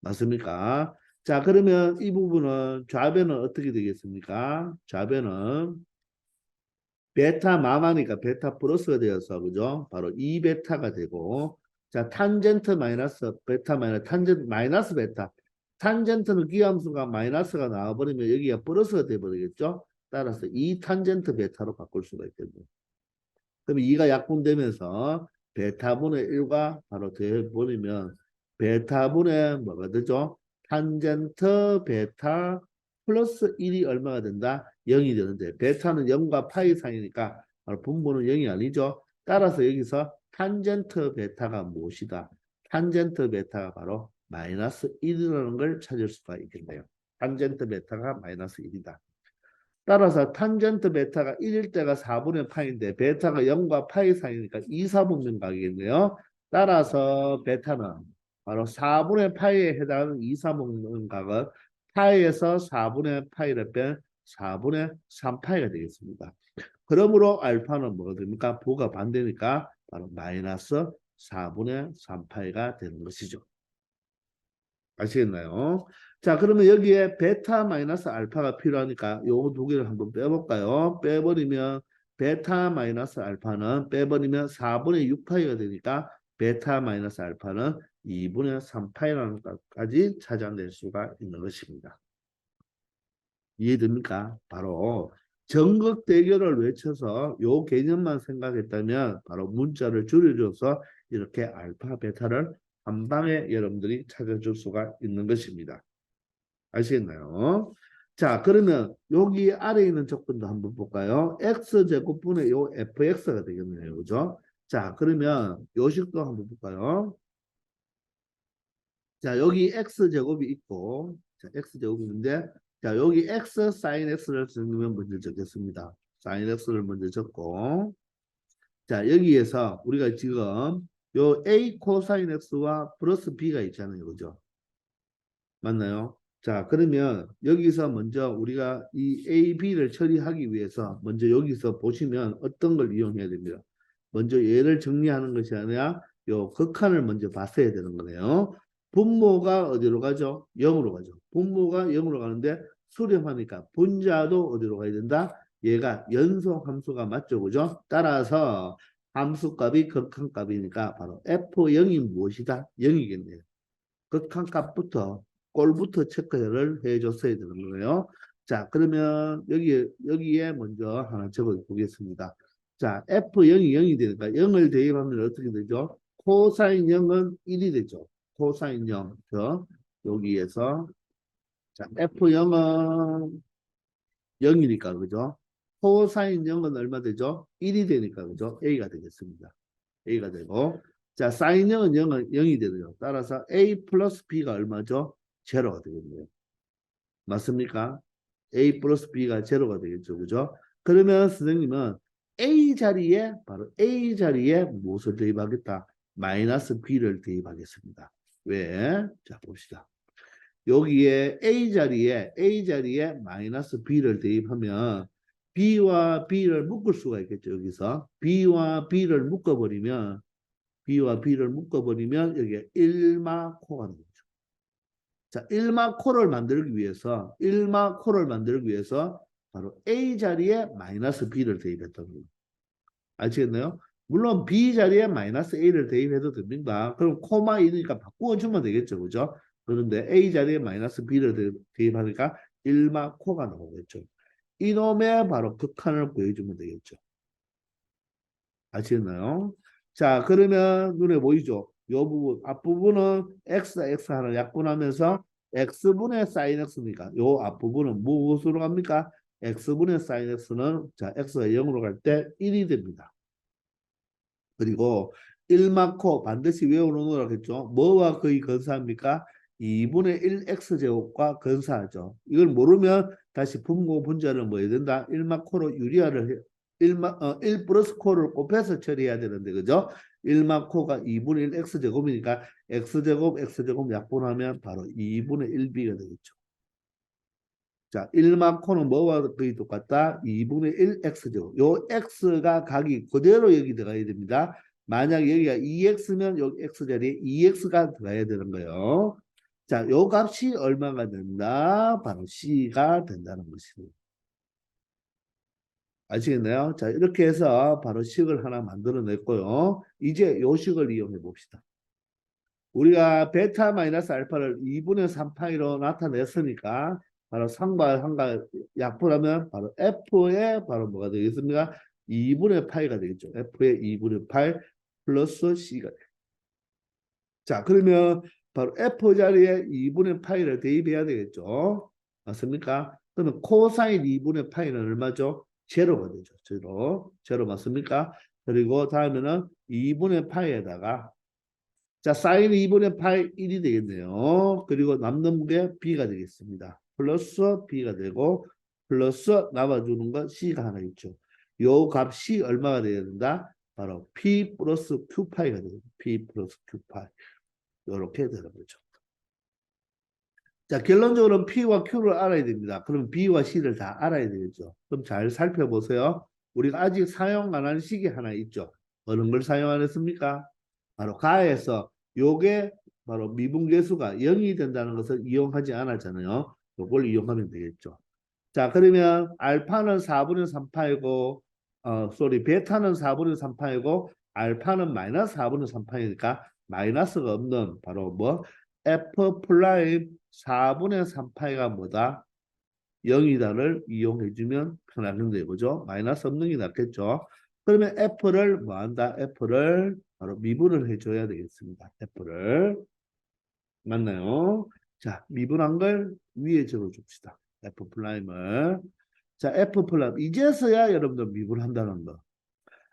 맞습니까? 자, 그러면 이 부분은 좌변은 어떻게 되겠습니까? 좌변은 베타 마마니까 베타 플러스가 되어서 그죠? 바로 2베타가 되고 자, 탄젠트 마이너스 베타 마이너스 탄젠트 마이너스 베타 탄젠트는 기함수가 마이너스가 나와버리면 여기가 플러스가 돼버리겠죠? 따라서 2 탄젠트 베타로 바꿀 수가 있겠네요. 그럼 2가 약분되면서 베타분의 1과 바로 더해버리면 베타분의 뭐가 되죠? 탄젠트 베타 플러스 1이 얼마가 된다? 0이 되는데 베타는 0과 파이 사이니까 바로 분모는 0이 아니죠. 따라서 여기서 탄젠트 베타가 무엇이다? 탄젠트 베타가 바로 마이너스 1이라는 걸 찾을 수가 있겠네요. 탄젠트 베타가 마이너스 1이다. 따라서 탄젠트 베타가 1일 때가 4분의 파인데 베타가 0과 파이 사이니까 2, 4분면 각이겠네요. 따라서 베타는 바로 4분의 파이에 해당하는 2, 4분면 각은 파이에서 4분의 파이를 뺀 4분의 3파이가 되겠습니다. 그러므로 알파는 뭐가 됩니까? 부가 반대니까 바로 마이너스 4분의 3파이가 되는 것이죠. 아시겠나요? 자, 그러면 여기에 베타 마이너스 알파가 필요하니까 요 두 개를 한번 빼볼까요? 빼버리면 베타 마이너스 알파는 빼버리면 4분의 6파이가 되니까 베타 마이너스 알파는 2분의 3파이라는 것까지 찾아낼 수가 있는 것입니다. 이해됩니까? 바로 전극 대결을 외쳐서 요 개념만 생각했다면 바로 문자를 줄여줘서 이렇게 알파, 베타를 한 방에 여러분들이 찾아줄 수가 있는 것입니다. 아시겠나요? 자, 그러면 여기 아래에 있는 조건도 한번 볼까요? x제곱분의 요 fx가 되겠네요. 그죠? 자, 그러면 요식도 한번 볼까요? 자, 여기 x제곱이 있고, 자, x제곱이 있는데, 자, 여기 x sin x를 쓰면 먼저 적겠습니다. sin x를 먼저 적고, 자, 여기에서 우리가 지금 요 a 코사인 x와 플러스 b가 있잖아요. 그죠? 맞나요? 자, 그러면 여기서 먼저 우리가 이 A, B를 처리하기 위해서 먼저 여기서 보시면 어떤 걸 이용해야 됩니다. 먼저 얘를 정리하는 것이 아니라 요 극한을 먼저 봤어야 되는 거네요. 분모가 어디로 가죠? 0으로 가죠. 분모가 0으로 가는데 수렴하니까 분자도 어디로 가야 된다? 얘가 연속 함수가 맞죠. 그죠? 따라서 함수값이 극한값이니까 바로 F0이 무엇이다? 0이겠네요. 극한값부터 꼴부터 체크를 해줬어야 되는 거예요. 자, 그러면 여기에 먼저 하나 적어 보겠습니다. 자, F0이 0이 되니까 0을 대입하면 어떻게 되죠? 코사인 0은 1이 되죠. 코사인 0. 여기에서 자, F0은 0이니까 그죠? 코사인 0은 얼마 되죠? 1이 되니까 그죠? A가 되겠습니다. A가 되고 자, 사인 0은 0이 되고요. 따라서 A 플러스 B가 얼마죠? 제로가 되겠네요. 맞습니까? A 플러스 B가 제로가 되겠죠. 그죠? 그러면 선생님은 A 자리에, 바로 A 자리에 무엇을 대입하겠다? 마이너스 B를 대입하겠습니다. 왜? 자, 봅시다. 여기에 A 자리에 마이너스 B를 대입하면 B와 B를 묶을 수가 있겠죠. 여기서 B와 B를 묶어버리면 여기에 1마코가 나오죠. 자, 1마코를 만들기 위해서 바로 A 자리에 마이너스 B를 대입했던 거예요. 아시겠나요? 물론 B 자리에 마이너스 A를 대입해도 됩니다. 그럼 코마 이니까 바꾸어주면 되겠죠. 그죠? 그런데 A 자리에 마이너스 B를 대입하니까 1마코가 나오겠죠. 이놈의 바로 극한을 구해주면 되겠죠. 아시겠나요? 자, 그러면 눈에 보이죠? 요 부분, 앞부분은 x 하나 약분하면서 x분의 sin x니까 요 앞부분은 무엇으로 갑니까? x분의 sin x는 자, x가 0으로 갈 때 1이 됩니다. 그리고 1마코 반드시 외워놓으라고 했죠. 뭐와 거의 근사합니까? 2분의 1 x제곱과 근사하죠. 이걸 모르면 다시 분모 분자를 뭐 해야 된다? 1마코로 유리화를 해. 1 플러스 코를 곱해서 처리해야 되는데 그죠? 1마코가 2분의 1 x제곱이니까 x제곱 약분하면 바로 2분의 1b가 되겠죠. 자, 1마코는 뭐와 거의 똑같다? 2분의 1 x제곱. 요 x가 각이 그대로 여기 들어가야 됩니다. 만약 여기가 2x면 여기 x 자리에 2x가 들어가야 되는 거예요. 자, 요 값이 얼마가 된다? 바로 c가 된다는 것입니다. 아시겠나요? 자, 이렇게 해서 바로 식을 하나 만들어냈고요. 이제 요 식을 이용해 봅시다. 우리가 베타 마이너스 알파를 2분의 3파이로 나타냈으니까 바로 상과 한가 약분하면 바로 F의 바로 뭐가 되겠습니까? 2분의 파이가 되겠죠. F의 2분의 파이 플러스 C가. 자, 그러면 바로 F 자리에 2분의 파이를 대입해야 되겠죠. 맞습니까? 그러면 코사인 2분의 파이는 얼마죠? 제로가 되죠. 제로 맞습니까? 그리고 다음에는 2분의 파이에다가 자, 사인 2분의 파이 1이 되겠네요. 그리고 남는 게 B가 되겠습니다. 플러스 B가 되고 플러스 남아주는 건 C가 하나 있죠. 요 값이 얼마가 되어야 된다? 바로 P 플러스 Q파이가 됩니다. P 플러스 Q파이. 이렇게 되는 거죠. 자, 결론적으로 P와 Q를 알아야 됩니다. 그럼 B와 C를 다 알아야 되겠죠. 그럼 잘 살펴보세요. 우리가 아직 사용 안 한 식이 하나 있죠. 어느 걸 사용 안 했습니까? 바로 가에서 요게 바로 미분계수가 0이 된다는 것을 이용하지 않았잖아요. 요걸 이용하면 되겠죠. 자, 그러면 알파는 4분의 3파이고 베타는 4분의 3파이고 알파는 마이너스 4분의 3파이니까 마이너스가 없는 바로 뭐 F 플라임 4분의 3파이가 뭐다? 0이다를 이용해주면 편하겠네요. 그죠? 마이너스 없는 게 낫겠죠. 그러면 F를 뭐 한다? F를 바로 미분을 해줘야 되겠습니다. F를. 맞나요? 자, 미분한 걸 위에 적어줍시다. F 프라임을. 자, F 프라임. 이제서야 여러분들 미분한다는 거.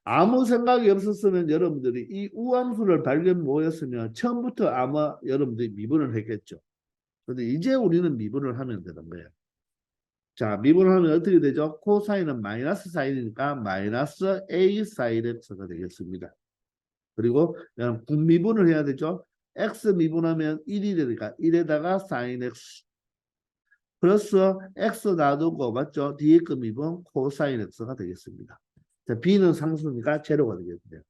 아무 생각이 없었으면 여러분들이 이 우함수를 발견 못했으면 처음부터 아마 여러분들이 미분을 했겠죠. 근데 이제 우리는 미분을 하면 되는 거예요. 자, 미분하면 어떻게 되죠? 코사인은 마이너스 사인이니까 마이너스 A 사인 X가 되겠습니다. 그리고 그냥 분미분을 해야 되죠. X 미분하면 1이 되니까 1에다가 사인 X 플러스 X 놔두고 맞죠? 뒤에 거 미분 코사인 X가 되겠습니다. 자, B는 상수니까 제로가 되겠네요.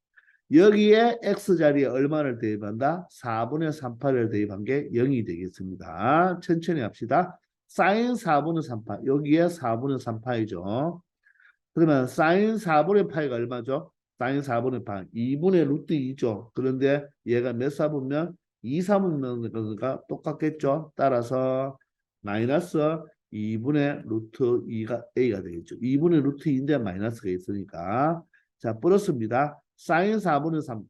여기에 X 자리에 얼마를 대입한다? 4분의 3파를 대입한 게 0이 되겠습니다. 천천히 합시다. 사인 4분의 3파. 여기에 4분의 3파이죠. 그러면 사인 4분의 파이가 얼마죠? 사인 4분의 파. 2분의 루트 2죠. 그런데 얘가 몇 사분면 2 사분면 그러니까 똑같겠죠. 따라서 마이너스 2분의 루트 2가 A가 되겠죠. 2분의 루트 2인데 마이너스가 있으니까. 자, 플러스입니다. 사인 4분의 3.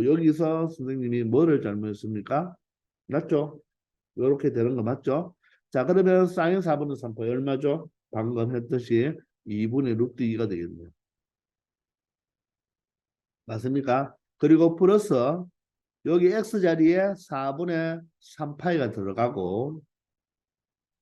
여기서 선생님이 뭐를 잘못했습니까? 맞죠? 이렇게 되는 거 맞죠? 자, 그러면 사인 4분의 3파 얼마죠? 방금 했듯이 2분의 루트 2가 되겠네요. 맞습니까? 그리고 플러스 여기 x자리에 4분의 3파이가 들어가고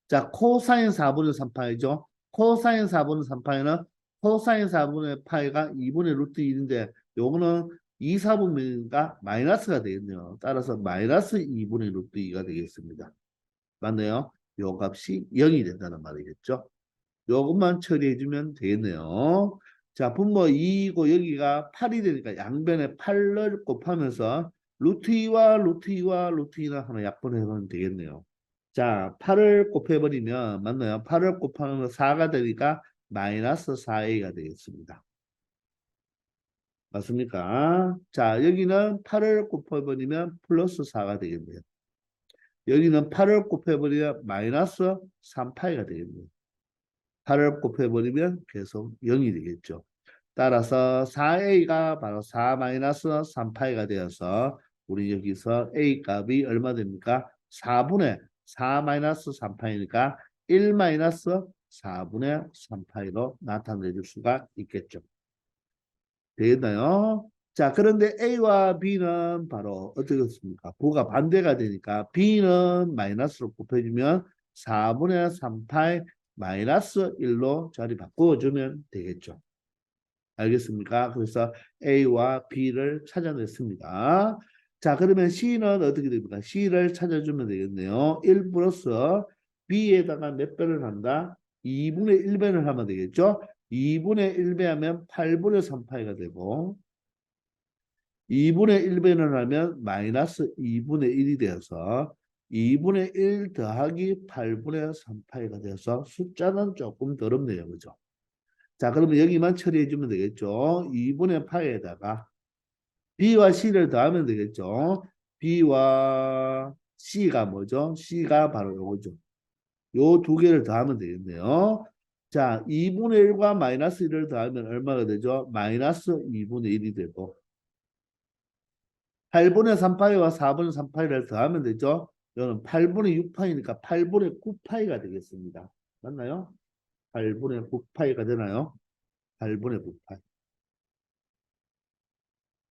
자 코사인 4분의 3파이죠. 코사인 4분의 3파이는 코사인 4분의 파이가 2분의 루트 1인데 요거는 2, 4분면이니까 마이너스가 되겠네요. 따라서 마이너스 2분의 루트 2가 되겠습니다. 맞네요. 요 값이 0이 된다는 말이겠죠. 요것만 처리해주면 되겠네요. 자, 분모 2이고 여기가 8이 되니까 양변에 8을 곱하면서 루트 2와 루트 2와 루트 2를 하나 약분해보면 되겠네요. 자, 8을 곱해버리면 맞나요? 8을 곱하면 4가 되니까 마이너스 4a가 되겠습니다. 맞습니까? 자, 여기는 8을 곱해버리면 플러스 4가 되겠네요. 여기는 8을 곱해버리면 마이너스 3파이가 되겠네요. 8을 곱해버리면 계속 0이 되겠죠. 따라서 4a가 바로 4 마이너스 3파이가 되어서 우리 여기서 a 값이 얼마 됩니까? 4분의 4 마이너스 3파이니까 1 마이너스 4분의 3파이로 나타내 줄 수가 있겠죠. 되겠나요? 자, 그런데 A와 B는 바로 어떻게 됐습니까? 부가 반대가 되니까 B는 마이너스로 곱해주면 4분의 3파이 마이너스 1로 자리 바꾸어주면 되겠죠. 알겠습니까? 그래서 A와 B를 찾아냈습니다. 자, 그러면 C는 어떻게 됩니까? C를 찾아주면 되겠네요. 1 플러스 B에다가 몇 배를 한다? 2분의 1배를 하면 되겠죠? 2분의 1배 하면 8분의 3파이가 되고 2분의 1배를 하면 마이너스 2분의 1이 되어서 2분의 1 더하기 8분의 3파이가 되어서 숫자는 조금 더럽네요. 그죠? 자, 그러면 여기만 처리해 주면 되겠죠. 2분의 파이에다가 B와 C를 더하면 되겠죠. B와 C가 뭐죠? C가 바로 요거죠. 요 두 개를 더하면 되겠네요. 자, 2분의 1과 마이너스 1을 더하면 얼마가 되죠? 마이너스 2분의 1이 되고 8분의 3파이와 4분의 3파이를 더하면 되죠? 이거는 8분의 6파이니까 8분의 9파이가 되겠습니다. 맞나요? 8분의 9파이가 되나요? 8분의 9파이.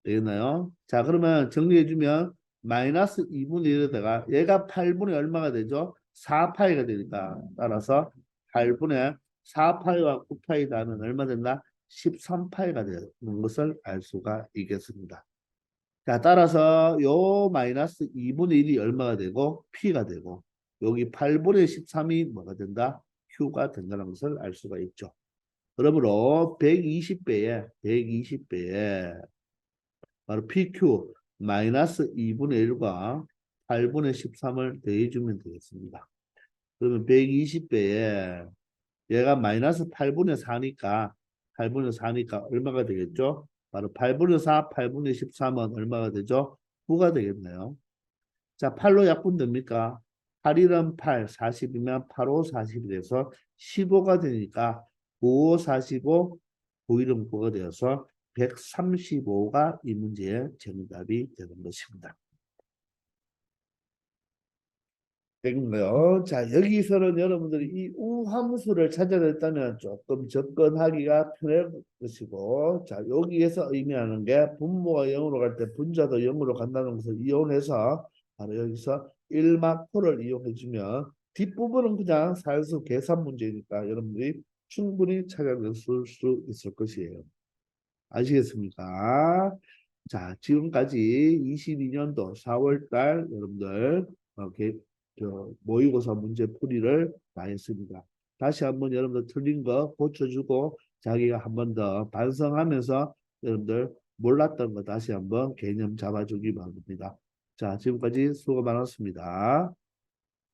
되겠나요? 자, 그러면 정리해주면 마이너스 2분의 1에다가 얘가 8분의 얼마가 되죠? 4파이가 되니까 따라서 8분의 4파이와 9파이 다는 얼마 된다? 13파이가 되는 것을 알 수가 있겠습니다. 자, 따라서 요 마이너스 2분의 1이 얼마가 되고 P가 되고 여기 8분의 13이 뭐가 된다? Q가 된다는 것을 알 수가 있죠. 그러므로 120배에 바로 PQ 마이너스 2분의 1과 8분의 13을 더해주면 되겠습니다. 그러면 120배에 얘가 마이너스 8분의 4니까 얼마가 되겠죠? 바로 8분의 4, 8분의 13은 얼마가 되죠? 9가 되겠네요. 자, 8로 약분됩니까? 8일은 8, 40이면 8, 5, 40이 돼서 15가 되니까 9, 5, 45, 9일은 9가 되어서 135가 이 문제의 정답이 되는 것입니다. 되겠고요. 자, 여기서는 여러분들이 이 우함수를 찾아냈다면 조금 접근하기가 편할 것이고, 자, 여기에서 의미하는 게 분모가 0으로 갈 때 분자도 0으로 간다는 것을 이용해서 바로 여기서 1마코를 이용해주면 뒷부분은 그냥 산수 계산 문제니까 여러분들이 충분히 찾아낼 수 있을 것이에요. 아시겠습니까? 자, 지금까지 22년도 4월 달 여러분들 이렇게 모의고사 문제 풀이를 다 했습니다. 다시 한번 여러분들 틀린 거 고쳐주고 자기가 한 번 더 반성하면서 여러분들 몰랐던 거 다시 한번 개념 잡아주기 바랍니다. 자, 지금까지 수고 많았습니다.